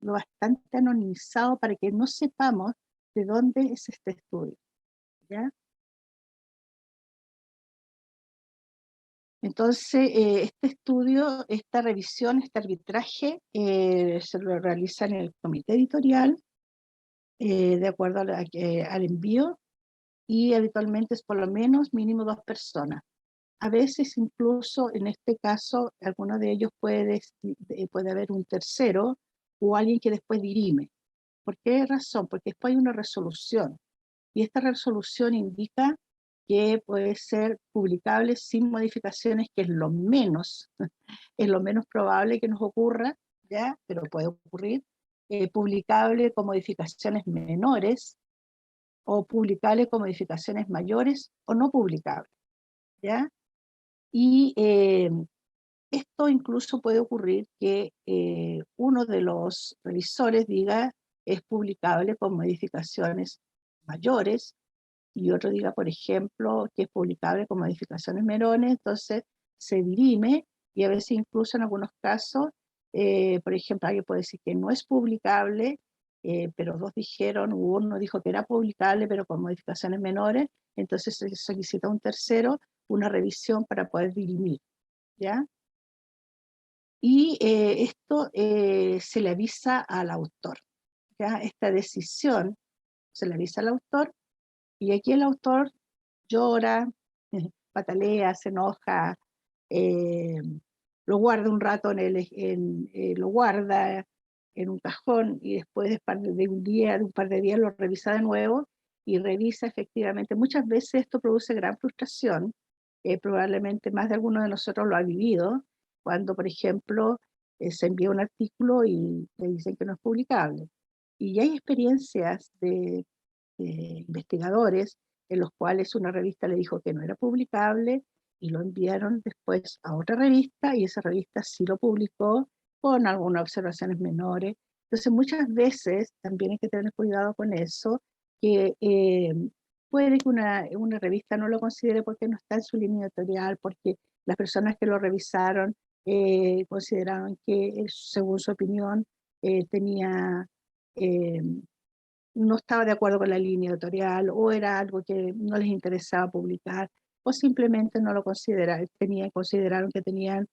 lo bastante anonimizado para que no sepamos de dónde es este estudio, ¿ya? Entonces, este estudio, esta revisión, este arbitraje, se lo realiza en el comité editorial, de acuerdo al envío y habitualmente es por lo menos mínimo 2 personas. A veces incluso en este caso, alguno de ellos puede haber un tercero o alguien que después dirime. ¿Por qué razón? Porque después hay una resolución, y esta resolución indica que puede ser publicable sin modificaciones, que es lo menos, es lo menos probable que nos ocurra, ¿ya? Pero puede ocurrir. Publicable con modificaciones menores, o publicable con modificaciones mayores, o no publicable, ¿ya? Y esto incluso puede ocurrir que uno de los revisores diga es publicable con modificaciones mayores, y otro diga, por ejemplo, que es publicable con modificaciones menores. Entonces se dirime, y a veces incluso en algunos casos, por ejemplo, alguien puede decir que no es publicable, pero dos dijeron, uno dijo que era publicable, pero con modificaciones menores, entonces se solicita a un tercero una revisión para poder dirimir, ¿ya? Y esto se le avisa al autor, ¿ya? Esta decisión se le avisa al autor, y aquí el autor llora, patalea, se enoja, eh, lo guarda un rato lo guarda en un cajón, y después de un par de días lo revisa de nuevo, y revisa efectivamente. Muchas veces esto produce gran frustración, probablemente más de alguno de nosotros lo ha vivido, cuando por ejemplo se envía un artículo y le dicen que no es publicable. Y hay experiencias de investigadores en los cuales una revista le dijo que no era publicable, y lo enviaron después a otra revista, y esa revista sí lo publicó con algunas observaciones menores. Entonces muchas veces también hay que tener cuidado con eso, que puede que una revista no lo considere porque no está en su línea editorial, porque las personas que lo revisaron consideraron que según su opinión tenía... no estaba de acuerdo con la línea editorial, o era algo que no les interesaba publicar, o simplemente no lo consideraron que tenían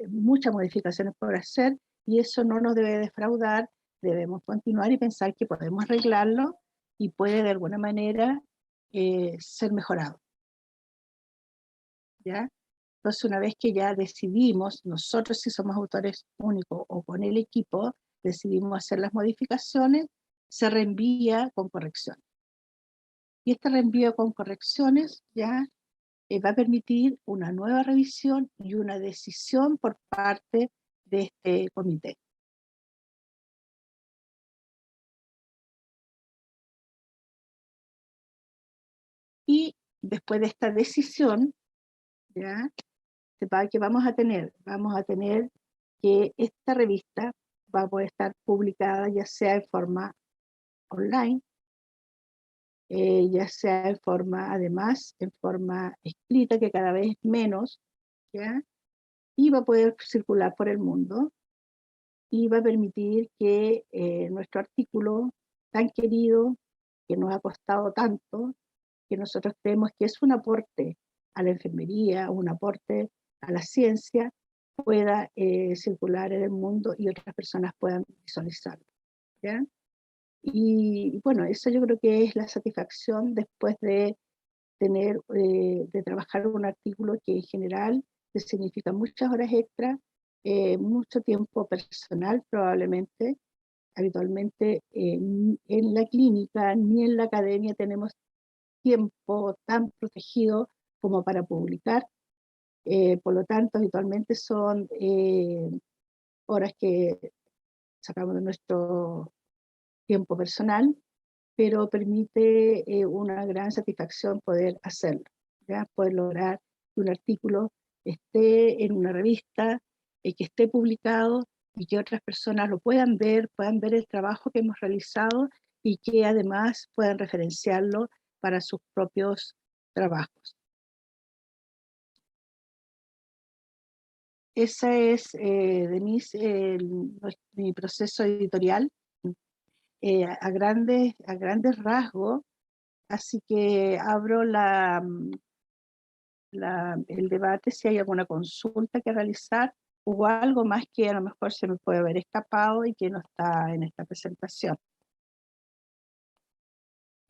muchas modificaciones por hacer, y eso no nos debe defraudar. Debemos continuar y pensar que podemos arreglarlo, y puede de alguna manera ser mejorado, ¿ya? Entonces, una vez que ya decidimos, nosotros si somos autores únicos o con el equipo, decidimos hacer las modificaciones, se reenvía con correcciones. Y este reenvío con correcciones ya va a permitir una nueva revisión y una decisión por parte de este comité. Y después de esta decisión, ya, sepa que vamos a tener que esta revista va a poder estar publicada ya sea en forma online, ya sea en forma, además, en forma escrita, que cada vez es menos, ¿ya? Y va a poder circular por el mundo, y va a permitir que nuestro artículo tan querido, que nos ha costado tanto, que nosotros creemos que es un aporte a la enfermería, un aporte a la ciencia, pueda circular en el mundo y otras personas puedan visualizarlo, ¿ya? Y bueno, eso yo creo que es la satisfacción después de de trabajar un artículo que en general te significa muchas horas extra, mucho tiempo personal probablemente. Habitualmente en la clínica ni en la academia tenemos tiempo tan protegido como para publicar. Por lo tanto, habitualmente son horas que sacamos de nuestro tiempo personal, pero permite una gran satisfacción poder hacerlo, ¿ya? Poder lograr que un artículo esté en una revista, que esté publicado, y que otras personas lo puedan ver el trabajo que hemos realizado, y que además puedan referenciarlo para sus propios trabajos. Ese es mi proceso editorial a grandes rasgos. Así que abro el debate si hay alguna consulta que realizar, o algo más que a lo mejor se me puede haber escapado y que no está en esta presentación.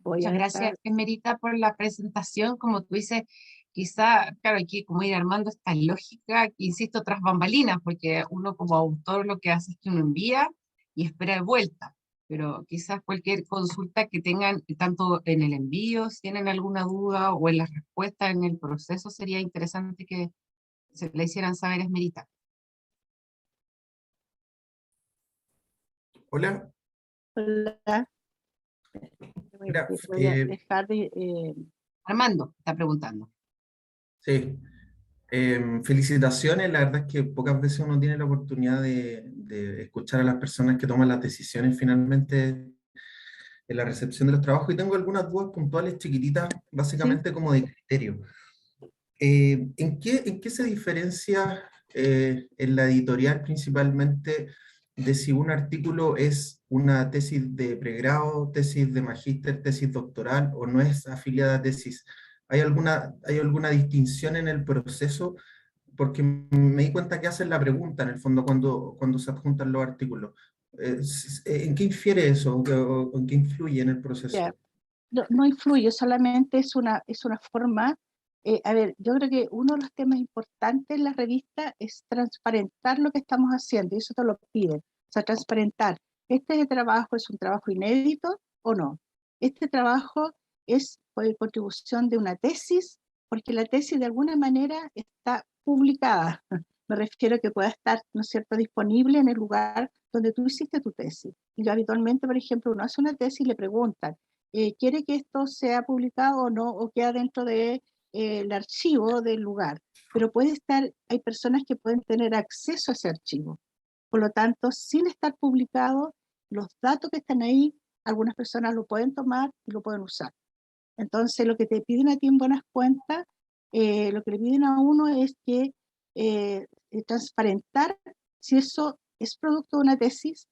voy a Muchas gracias, estar... Emerita, por la presentación. Como tú dices, quizá, claro, hay que como ir armando esta lógica, insisto, tras bambalinas, porque uno como autor lo que hace es que uno envía y espera de vuelta. Pero quizás cualquier consulta que tengan, tanto en el envío, si tienen alguna duda, o en la respuesta en el proceso, sería interesante que se le hicieran saber a Esmerita. Hola, Hola. mira, Voy a dejar de... Armando está preguntando. sí, felicitaciones. La verdad es que pocas veces uno tiene la oportunidad de escuchar a las personas que toman las decisiones finalmente en la recepción de los trabajos, y tengo algunas dudas puntuales chiquititas, ¿sí? básicamente como de criterio. ¿En qué se diferencia en la editorial principalmente de si un artículo es una tesis de pregrado, tesis de magíster, tesis doctoral, o no es afiliada a tesis? Hay alguna distinción en el proceso? Porque me di cuenta que hacen la pregunta en el fondo cuando se adjuntan los artículos. ¿En qué infiere eso o en qué influye en el proceso? Ya. No, no influye, solamente es una forma. A ver, yo creo que uno de los temas importantes en la revista es transparentar lo que estamos haciendo, y eso te lo piden. O sea, transparentar, ¿este trabajo es un trabajo inédito o no? Este trabajo es por contribución de una tesis, porque la tesis de alguna manera está publicada. Me refiero a que pueda estar, ¿no es cierto?, disponible en el lugar donde tú hiciste tu tesis. Y habitualmente, por ejemplo, uno hace una tesis y le preguntan, ¿quiere que esto sea publicado o no, o queda dentro de, el archivo del lugar? Pero puede estar, hay personas que pueden tener acceso a ese archivo. Por lo tanto, sin estar publicado, los datos que están ahí, algunas personas lo pueden tomar y lo pueden usar. Entonces, lo que te piden a ti en buenas cuentas, lo que le piden a uno es que transparentar si eso es producto de una tesis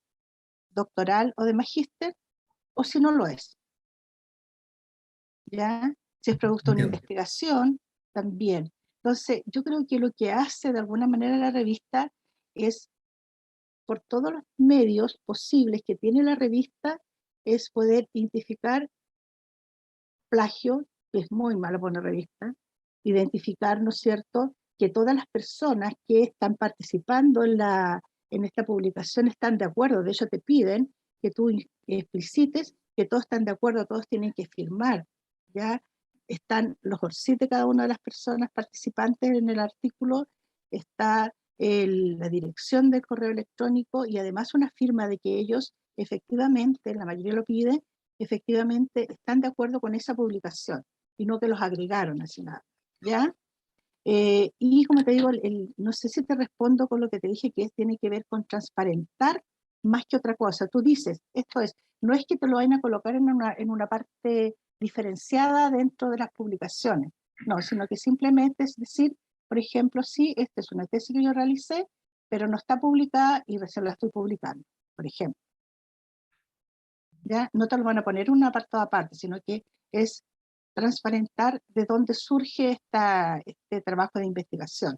doctoral o de magíster, o si no lo es. ¿Ya? Si es producto de una Entiendo. investigación, también. Entonces, yo creo que lo que hace de alguna manera la revista es, por todos los medios posibles que tiene la revista, es poder identificar plagio, que es muy malo para una revista, identificar, ¿no es cierto?, que todas las personas que están participando en esta publicación están de acuerdo. De hecho, te piden que tú explicites que todos están de acuerdo, todos tienen que firmar. Ya están los ORCID de cada una de las personas participantes en el artículo, está la dirección del correo electrónico, y además una firma de que ellos efectivamente, la mayoría lo pide, efectivamente están de acuerdo con esa publicación, y no que los agregaron así nada. ¿Ya? Y como te digo, no sé si te respondo con lo que te dije, que tiene que ver con transparentar más que otra cosa. Tú dices, esto es, no es que te lo vayan a colocar en una parte diferenciada dentro de las publicaciones, no, sino que simplemente es decir, por ejemplo, sí, esta es una tesis que yo realicé, pero no está publicada y recién la estoy publicando, por ejemplo. ¿Ya? No te lo van a poner un apartado aparte, sino que es transparentar de dónde surge este trabajo de investigación.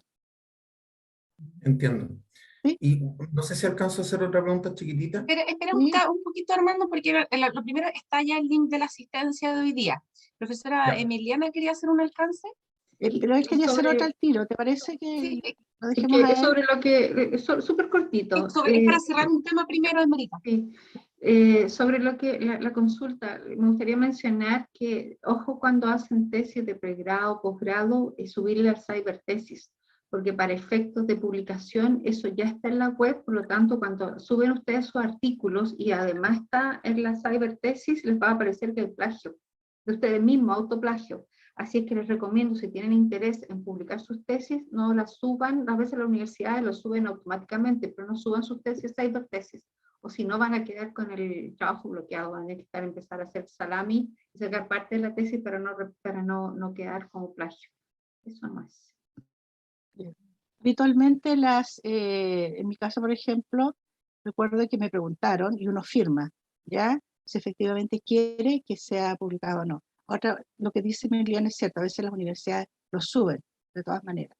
Entiendo. ¿Sí? Y no sé si alcanzo a hacer otra pregunta chiquitita. Espera Sí. un poquito, Armando, porque lo primero está ya el link de la asistencia de hoy día. Profesora Ya. Emiliana, ¿quería hacer un alcance? Pero él quería hacer Sobre- otra al tiro, ¿te parece que Sí, lo Es dejemos a que él? sobre lo que, súper cortito. es para cerrar un tema primero, Esmerita. Sí. Sobre lo que la consulta, me gustaría mencionar que, ojo, cuando hacen tesis de pregrado, posgrado, subirle al cybertesis, porque para efectos de publicación eso ya está en la web, por lo tanto, cuando suben ustedes sus artículos y además está en la cybertesis, les va a aparecer que hay plagio, de ustedes mismos, autoplagio. Así es que les recomiendo, si tienen interés en publicar sus tesis, no las suban, a veces las universidades lo suben automáticamente, pero no suban sus tesis a cybertesis, o si no van a quedar con el trabajo bloqueado, van a necesitar empezar a hacer salami y sacar parte de la tesis para no quedar como plagio. Eso no es. Habitualmente en mi caso, por ejemplo, recuerdo que me preguntaron y uno firma, ¿ya? Si efectivamente quiere que sea publicado o no. Otra, lo que dice Emiliano es cierto, a veces las universidades lo suben, de todas maneras.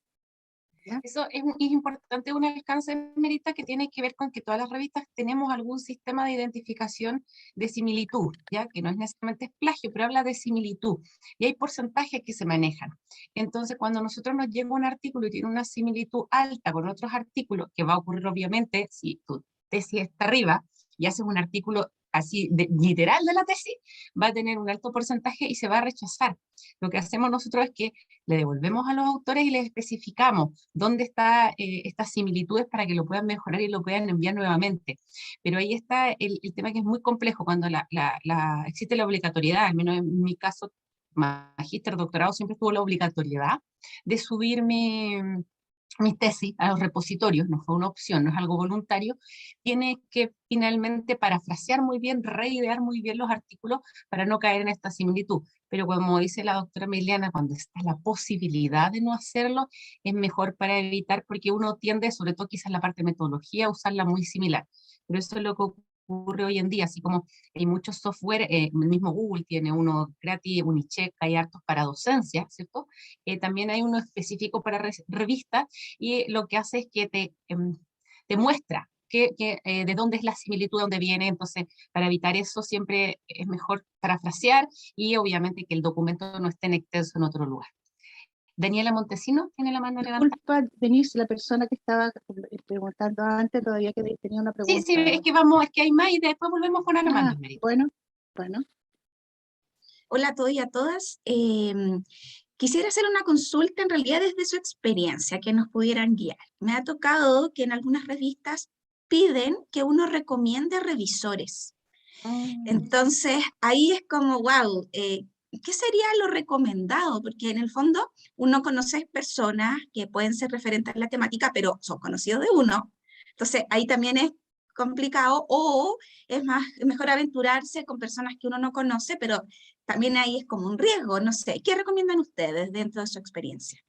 ¿Ya? Eso es importante, un alcance, Merita, que tiene que ver con que todas las revistas tenemos algún sistema de identificación de similitud, ¿ya? Que no es necesariamente es plagio, pero habla de similitud. Y hay porcentajes que se manejan. Entonces, cuando a nosotros nos llega un artículo y tiene una similitud alta con otros artículos, que va a ocurrir obviamente si tu tesis está arriba y haces un artículo así literal de la tesis, va a tener un alto porcentaje y se va a rechazar. Lo que hacemos nosotros es que le devolvemos a los autores y les especificamos dónde están estas similitudes para que lo puedan mejorar y lo puedan enviar nuevamente. Pero ahí está el tema, que es muy complejo cuando existe la obligatoriedad, al menos en mi caso, magíster, doctorado, siempre tuvo la obligatoriedad de subir mis tesis a los repositorios, no fue una opción, no es algo voluntario. Tiene que finalmente parafrasear muy bien, reidear muy bien los artículos para no caer en esta similitud. Pero como dice la doctora Emiliana, cuando está la posibilidad de no hacerlo, es mejor para evitar, porque uno tiende, sobre todo quizás la parte de metodología, a usarla muy similar. Pero eso es lo que ocurre hoy en día, así como hay muchos software, el mismo Google tiene uno gratis, Unicheck, hay hartos para docencia, ¿cierto? También hay uno específico para revistas, y lo que hace es que te muestra de dónde es la similitud, dónde viene. Entonces, para evitar eso siempre es mejor parafrasear y obviamente que el documento no esté en extenso en otro lugar. Daniela Montesino tiene la mano levantada. Disculpa, Denise, la persona que estaba preguntando antes, todavía que tenía una pregunta. Sí, es que hay más y después volvemos con Ana Matos, Merita. Bueno. Hola a todos y a todas. Quisiera hacer una consulta en realidad desde su experiencia, que nos pudieran guiar. Me ha tocado que en algunas revistas piden que uno recomiende revisores. Entonces, ahí es como, wow, ¿qué sería lo recomendado? Porque en el fondo uno conoce personas que pueden ser referentes en la temática, pero son conocidos de uno. Entonces, ahí también es complicado, o es mejor aventurarse con personas que uno no conoce, pero también ahí es como un riesgo, no sé. ¿Qué recomiendan ustedes dentro de su experiencia?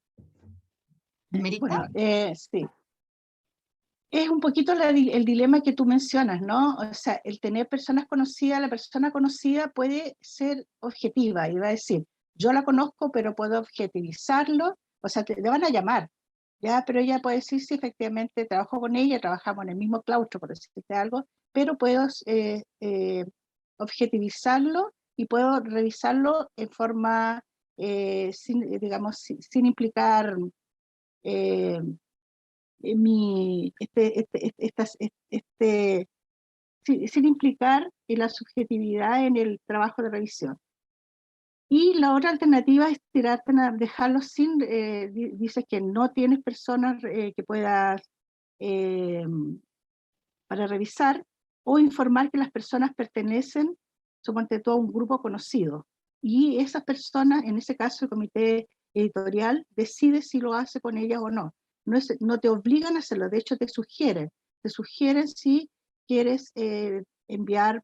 ¿Merita? Bueno, sí. Es un poquito el dilema que tú mencionas, ¿no? O sea, el tener personas conocidas, la persona conocida puede ser objetiva y va a decir, yo la conozco, pero puedo objetivizarlo, o sea, te van a llamar, ¿ya? Pero ella puede decir, sí, efectivamente, trabajo con ella, trabajamos en el mismo claustro, por decirte algo, pero puedo objetivizarlo y puedo revisarlo en forma, sin implicar sin implicar en la subjetividad en el trabajo de revisión. Y la otra alternativa es dejarlo sin, dices que no tienes personas que puedas para revisar, o informar que las personas pertenecen, suponte tú, a un grupo conocido. Y esas personas, en ese caso el comité editorial, decide si lo hace con ellas o no. No te obligan a hacerlo, de hecho te sugieren si quieres enviar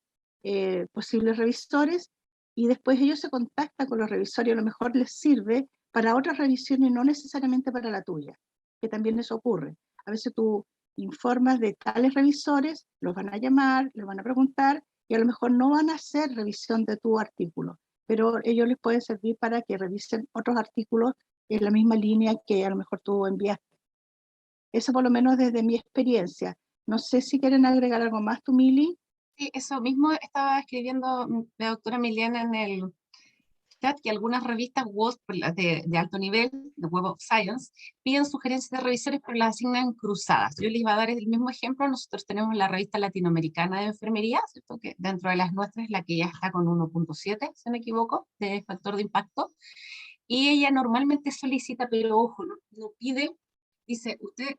posibles revisores, y después ellos se contactan con los revisores y a lo mejor les sirve para otras revisiones, no necesariamente para la tuya, que también eso ocurre. A veces tú informas de tales revisores, los van a llamar, les van a preguntar, y a lo mejor no van a hacer revisión de tu artículo, pero ellos les pueden servir para que revisen otros artículos en la misma línea que a lo mejor tú enviaste. Eso por lo menos desde mi experiencia. No sé si quieren agregar algo más, tú, Mili. Sí, eso mismo estaba escribiendo la doctora Emiliana en el chat, que algunas revistas web de alto nivel, de Web of Science, piden sugerencias de revisores, pero las asignan cruzadas. Yo les iba a dar el mismo ejemplo. Nosotros tenemos la revista latinoamericana de enfermería, ¿cierto? Que dentro de las nuestras es la que ya está con 1.7, si no me equivoco, de factor de impacto. Y ella normalmente solicita, pero ojo, no pide, dice, usted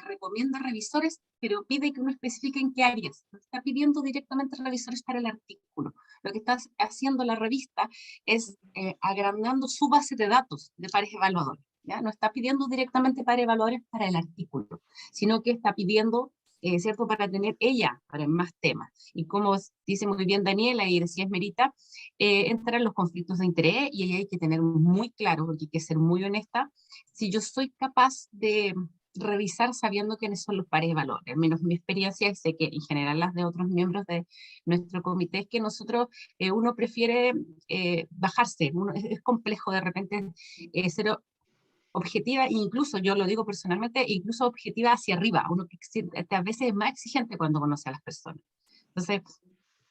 recomienda revisores, pero pide que uno especifique en qué áreas. No está pidiendo directamente revisores para el artículo. Lo que está haciendo la revista es agrandando su base de datos de pares evaluadores. ¿Ya? No está pidiendo directamente pares evaluadores para el artículo, sino que está pidiendo, ¿cierto?, para tener ella para más temas. Y como dice muy bien Daniela y decía Esmerita, entran los conflictos de interés, y ahí hay que tener muy claro, porque hay que ser muy honesta, si yo soy capaz de revisar sabiendo quiénes son los pares de valor. Al menos mi experiencia, y sé que en general las de otros miembros de nuestro comité, es que nosotros, uno prefiere bajarse, es complejo de repente ser objetiva, incluso yo lo digo personalmente, incluso objetiva hacia arriba, uno que a veces es más exigente cuando conoce a las personas. Entonces,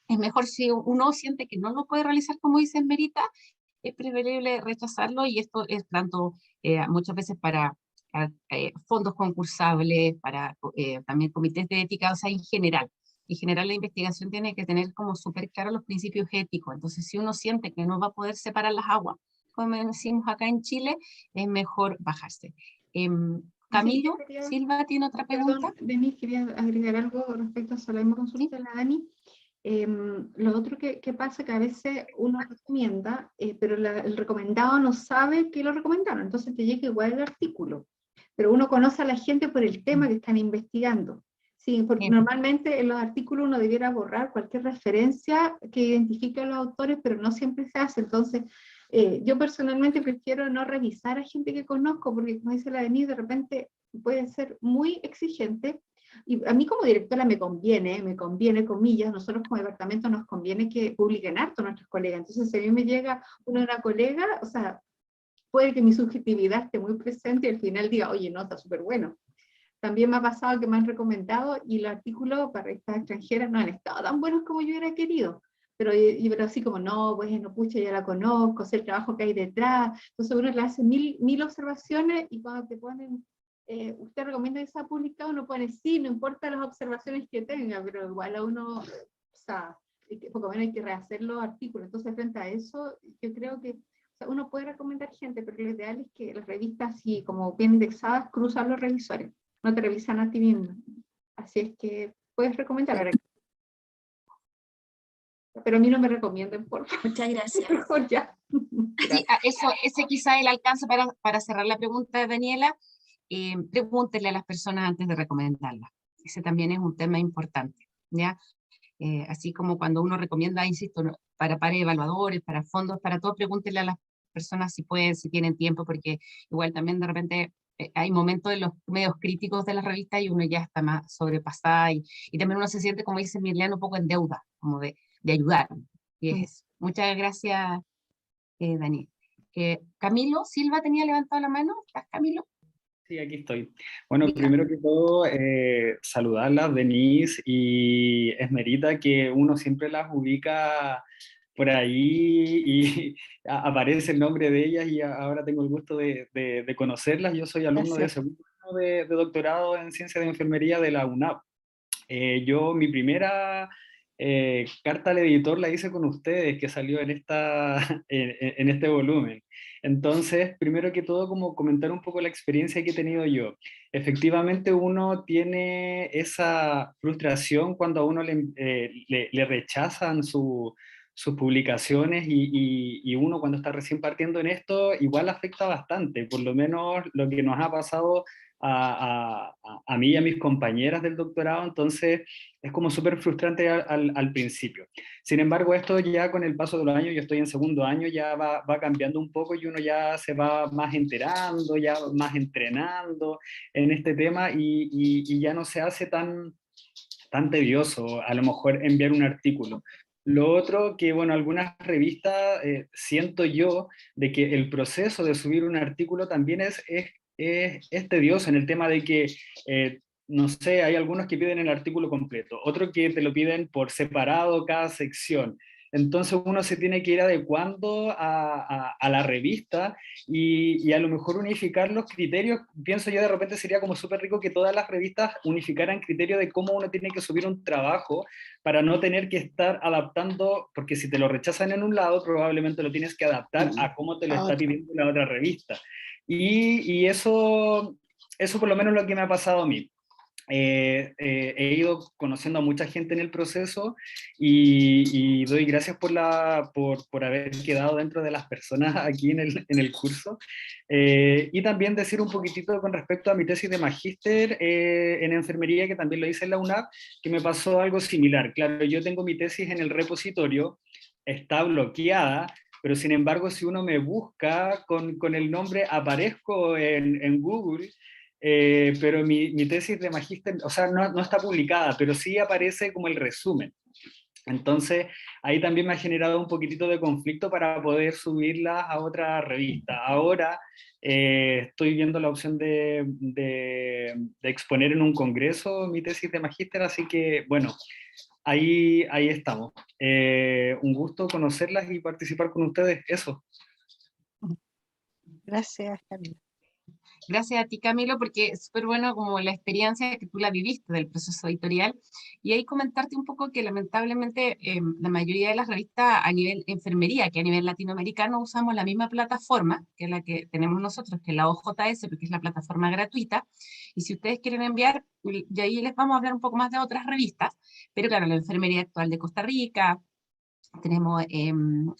es mejor si uno siente que no lo puede realizar como dice Merita, es preferible rechazarlo, y esto es tanto muchas veces para fondos concursables, para también comités de ética, o sea, en general. En general la investigación tiene que tener como súper claros los principios éticos, entonces si uno siente que no va a poder separar las aguas, como decimos acá en Chile, es mejor bajarse. Camilo Silva tiene otra pregunta. Perdón, Denis, quería agregar algo respecto a eso, la misma consulta de la Dani. Lo otro que pasa que a veces uno recomienda, pero el recomendado no sabe que lo recomendaron, entonces te llega igual el artículo, pero uno conoce a la gente por el tema que están investigando. Sí, porque normalmente en los artículos uno debiera borrar cualquier referencia que identifique a los autores, pero no siempre se hace. Entonces, yo personalmente prefiero no revisar a gente que conozco, porque como dice la Denise, de repente puede ser muy exigente. Y a mí como directora me conviene, comillas, nosotros como departamento nos conviene que publiquen harto nuestros colegas. Entonces, si a mí me llega una colega, o sea, puede que mi subjetividad esté muy presente y al final diga, oye, no, está súper bueno. También me ha pasado que me han recomendado y los artículos para revistas extranjeras no han estado tan buenos como yo hubiera querido. Pero así como, no, bueno, pucha, ya la conozco, sé el trabajo que hay detrás. Entonces uno le hace mil observaciones y cuando te ponen, usted recomienda que sea publicado, uno pone sí, no importa las observaciones que tenga, pero igual a uno, o sea, poco menos hay que rehacer los artículos. Entonces frente a eso, yo creo que o sea, uno puede recomendar gente, pero lo ideal es que las revistas, así como bien indexadas, cruzan los revisores. No te revisan a ti mismo. Así es que puedes recomendar. Pero a mí no me recomienden, por favor. Muchas gracias. Mejor ya. Sí, ese quizá es el alcance para cerrar la pregunta de Daniela. Pregúntenle a las personas antes de recomendarlas. Ese también es un tema importante, ¿ya? Así como cuando uno recomienda, insisto, para pares evaluadores, para fondos, para todo, pregúntenle a las personas si pueden, si tienen tiempo, porque igual también de repente hay momentos en los medios críticos de la revista y uno ya está más sobrepasada y también uno se siente, como dice Mirliana, un poco en deuda, como de ayudar. Y es eso. Muchas gracias, Daniel. Camilo Silva tenía levantado la mano. ¿Estás, Camilo? Sí, aquí estoy. Bueno, primero que todo, saludarlas, Denise y Esmerita, que uno siempre las ubica por ahí y aparece el nombre de ellas y ahora tengo el gusto de conocerlas. Yo soy alumno de segundo año de doctorado en Ciencias de Enfermería de la UNAP. Mi primera carta al editor la hice con ustedes, que salió en este volumen. Entonces, primero que todo, como comentar un poco la experiencia que he tenido yo. Efectivamente, uno tiene esa frustración cuando a uno le rechazan sus publicaciones y uno cuando está recién partiendo en esto, igual afecta bastante, por lo menos lo que nos ha pasado a mí y a mis compañeras del doctorado, entonces es como súper frustrante al principio. Sin embargo, esto ya con el paso de los años, yo estoy en segundo año, ya va cambiando un poco y uno ya se va más enterando, ya más entrenando en este tema y ya no se hace tan tedioso a lo mejor enviar un artículo. Lo otro que, bueno, algunas revistas siento yo de que el proceso de subir un artículo también es tedioso en el tema de que, no sé, hay algunos que piden el artículo completo, otros que te lo piden por separado cada sección. Entonces uno se tiene que ir adecuando a la revista y a lo mejor unificar los criterios. Pienso yo de repente sería como súper rico que todas las revistas unificaran criterios de cómo uno tiene que subir un trabajo para no tener que estar adaptando, porque si te lo rechazan en un lado, probablemente lo tienes que adaptar a cómo te lo está pidiendo la otra revista. Y eso por lo menos lo que me ha pasado a mí. He ido conociendo a mucha gente en el proceso y doy gracias por haber quedado dentro de las personas aquí en el curso. Y también decir un poquitito con respecto a mi tesis de magíster en enfermería, que también lo hice en la UNAP, que me pasó algo similar. Claro, yo tengo mi tesis en el repositorio, está bloqueada, pero sin embargo si uno me busca con el nombre aparezco en Google. Pero mi tesis de magíster, o sea, no está publicada, pero sí aparece como el resumen. Entonces, ahí también me ha generado un poquitito de conflicto para poder subirlas a otra revista. Ahora estoy viendo la opción de exponer en un congreso mi tesis de magíster, así que, bueno, ahí estamos. Un gusto conocerlas y participar con ustedes, eso. Gracias, Camila. Gracias a ti, Camilo, porque es súper bueno como la experiencia que tú la viviste del proceso editorial. Y ahí comentarte un poco que lamentablemente la mayoría de las revistas a nivel enfermería, que a nivel latinoamericano usamos la misma plataforma, que es la que tenemos nosotros, que es la OJS, porque es la plataforma gratuita. Y si ustedes quieren enviar, y ahí les vamos a hablar un poco más de otras revistas, pero claro, la enfermería actual de Costa Rica, tenemos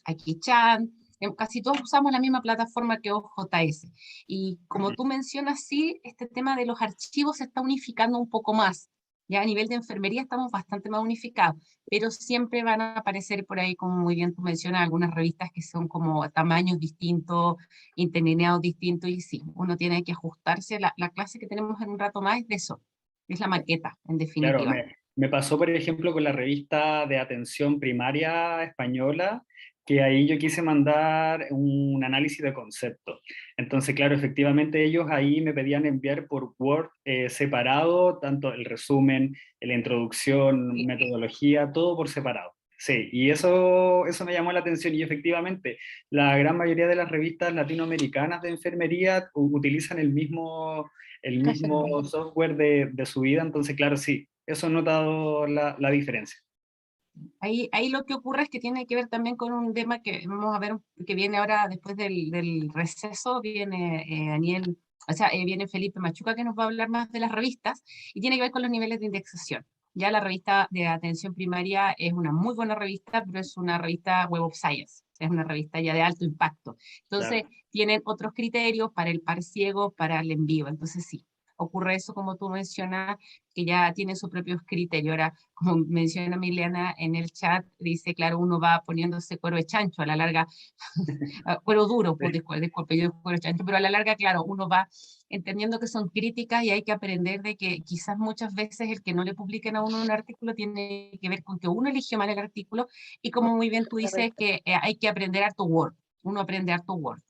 aquí Chan, casi todos usamos la misma plataforma que OJS. Y como tú mencionas, sí, este tema de los archivos se está unificando un poco más. Ya a nivel de enfermería estamos bastante más unificados, pero siempre van a aparecer por ahí, como muy bien tú mencionas, algunas revistas que son como tamaños distintos, interlineados distintos, y sí, uno tiene que ajustarse. La clase que tenemos en un rato más es de eso, es la maqueta, en Claro, definitiva. me pasó, por ejemplo, con la revista de atención primaria española, que ahí yo quise mandar un análisis de concepto. Entonces, claro, efectivamente ellos ahí me pedían enviar por Word separado, tanto el resumen, la introducción, metodología, todo por separado. Sí, y eso me llamó la atención y efectivamente la gran mayoría de las revistas latinoamericanas de enfermería utilizan el mismo software de subida, entonces claro, sí, eso he notado la diferencia. Ahí lo que ocurre es que tiene que ver también con un tema que vamos a ver, que viene ahora después del receso, viene Daniel, o sea, viene Felipe Machuca, que nos va a hablar más de las revistas, y tiene que ver con los niveles de indexación. Ya la revista de atención primaria es una muy buena revista, pero es una revista Web of Science, es una revista ya de alto impacto. Entonces, Claro. tienen otros criterios para el par ciego, para el en vivo. Entonces, sí, ocurre eso como tú mencionas, que ya tiene sus propios criterios. Ahora, como menciona Milena en el chat, dice, claro, uno va poniéndose cuero de chancho a la larga, cuero duro, pues, disculpe, yo cuero de chancho, pero a la larga, claro, uno va entendiendo que son críticas y hay que aprender de que quizás muchas veces el que no le publiquen a uno un artículo tiene que ver con que uno eligió mal el artículo, y como muy bien tú dices, que hay que aprender harto Word, uno aprende harto Word,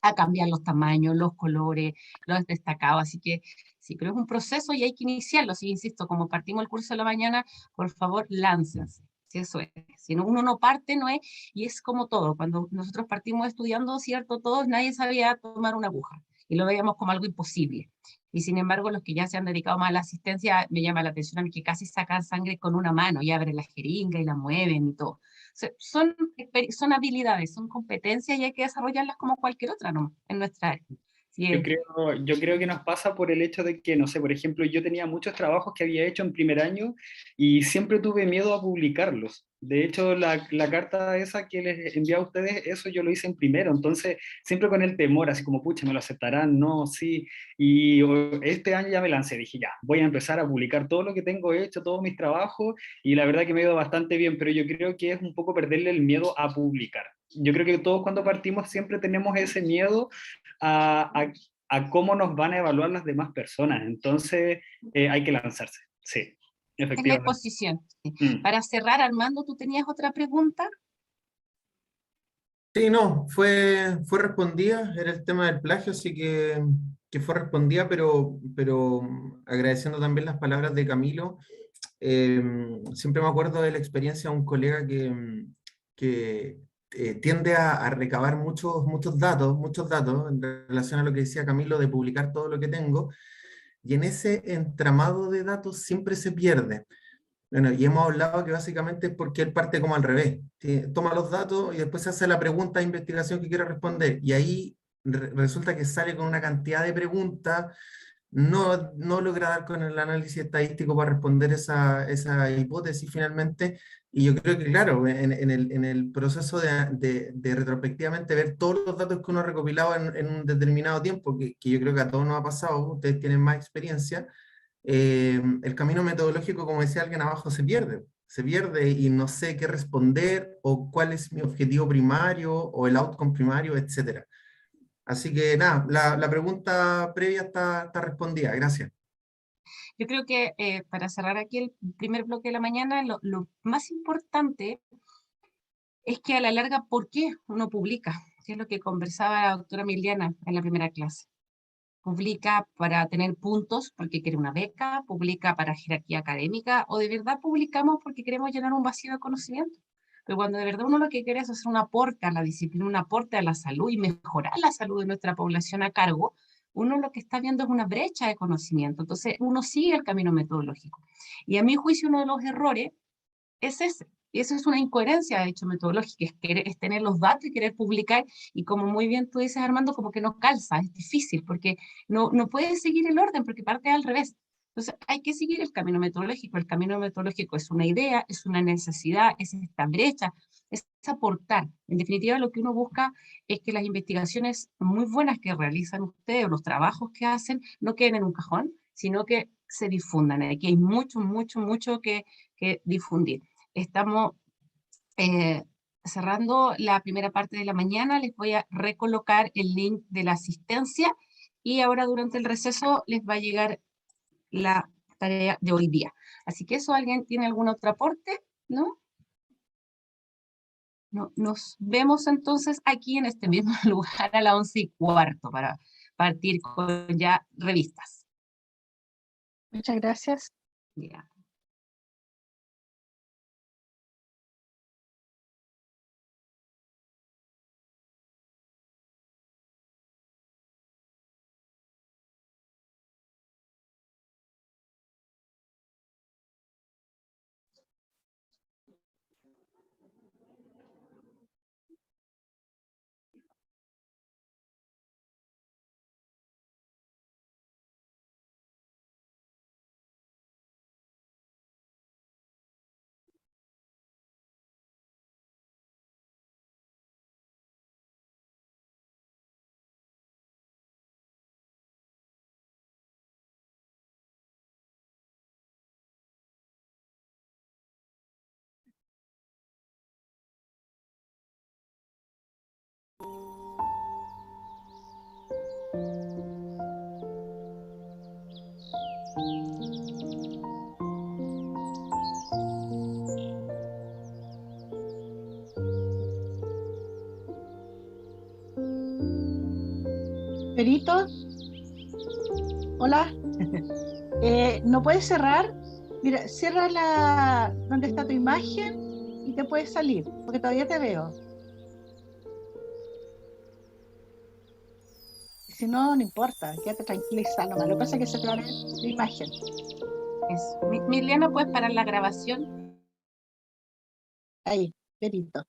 a cambiar los tamaños, los colores, los destacados, así que sí, pero es un proceso y hay que iniciarlo. Sí, insisto, como partimos el curso de la mañana, por favor, láncense. Si eso es, si no, uno no parte, no es, y es como todo, cuando nosotros partimos estudiando, cierto, todos, nadie sabía tomar una aguja, y lo veíamos como algo imposible. Y sin embargo, los que ya se han dedicado más a la asistencia, me llama la atención a mí que casi sacan sangre con una mano y abren la jeringa y la mueven y todo. Son habilidades, son competencias y hay que desarrollarlas como cualquier otra, ¿no? En nuestra área. Sí, Yo creo que nos pasa por el hecho de que, no sé, por ejemplo, yo tenía muchos trabajos que había hecho en primer año y siempre tuve miedo a publicarlos. De hecho, la carta esa que les envié a ustedes, eso yo lo hice en primero, entonces siempre con el temor, así como, pucha, ¿me lo aceptarán? No, sí. Y este año ya me lancé, dije, ya, voy a empezar a publicar todo lo que tengo hecho, todos mis trabajos, y la verdad que me ha ido bastante bien, pero yo creo que es un poco perderle el miedo a publicar. Yo creo que todos cuando partimos siempre tenemos ese miedo a cómo nos van a evaluar las demás personas. Entonces, hay que lanzarse. Sí, es la efectivamente. exposición. Para cerrar, Armando, ¿tú tenías otra pregunta? Sí, no, fue respondida, era el tema del plagio, así que fue respondida, pero agradeciendo también las palabras de Camilo. Siempre me acuerdo de la experiencia de un colega que tiende a recabar muchos datos en relación a lo que decía Camilo de publicar todo lo que tengo, y en ese entramado de datos siempre se pierde. Bueno, y hemos hablado que básicamente es porque él parte como al revés. Toma los datos y después se hace la pregunta de investigación que quiere responder. Y ahí resulta que sale con una cantidad de preguntas, no logra dar con el análisis estadístico para responder esa hipótesis finalmente. Y yo creo que, claro, en el proceso de retrospectivamente ver todos los datos que uno ha recopilado en un determinado tiempo, que yo creo que a todos nos ha pasado, ustedes tienen más experiencia, el camino metodológico, como decía alguien abajo, se pierde y no sé qué responder o cuál es mi objetivo primario o el outcome primario, etc. Así que nada, la pregunta previa está respondida, gracias. Yo creo que para cerrar aquí el primer bloque de la mañana, lo más importante es que a la larga, ¿por qué uno publica? Que es lo que conversaba la doctora Miliana en la primera clase. Publica para tener puntos porque quiere una beca, publica para jerarquía académica, o de verdad publicamos porque queremos llenar un vacío de conocimiento. Pero cuando de verdad uno lo que quiere es hacer un aporte a la disciplina, un aporte a la salud y mejorar la salud de nuestra población a cargo, uno lo que está viendo es una brecha de conocimiento. Entonces uno sigue el camino metodológico. Y a mi juicio uno de los errores es ese. Y eso es una incoherencia, de hecho, metodológica, es tener los datos y querer publicar, y como muy bien tú dices, Armando, como que no calza, es difícil, porque no puedes seguir el orden, porque parte al revés. Entonces, hay que seguir el camino metodológico. El camino metodológico es una idea, es una necesidad, es esta brecha, es aportar. En definitiva, lo que uno busca es que las investigaciones muy buenas que realizan ustedes, o los trabajos que hacen, no queden en un cajón, sino que se difundan. Aquí hay mucho que difundir. Estamos cerrando la primera parte de la mañana. Les voy a recolocar el link de la asistencia y ahora durante el receso les va a llegar la tarea de hoy día. Así que eso, ¿alguien tiene algún otro aporte? ¿No? No, nos vemos entonces aquí en este mismo lugar a las 11:15 para partir con ya revistas. Muchas gracias. Ya. Perito, hola. ¿No puedes cerrar? Mira, cierra donde está tu imagen y te puedes salir, porque todavía te veo. Si no, no importa, quédate tranquila y sal nomás. Lo que pasa es que se te va a ver la imagen. Miliana, ¿puedes parar la grabación? Ahí, Perito.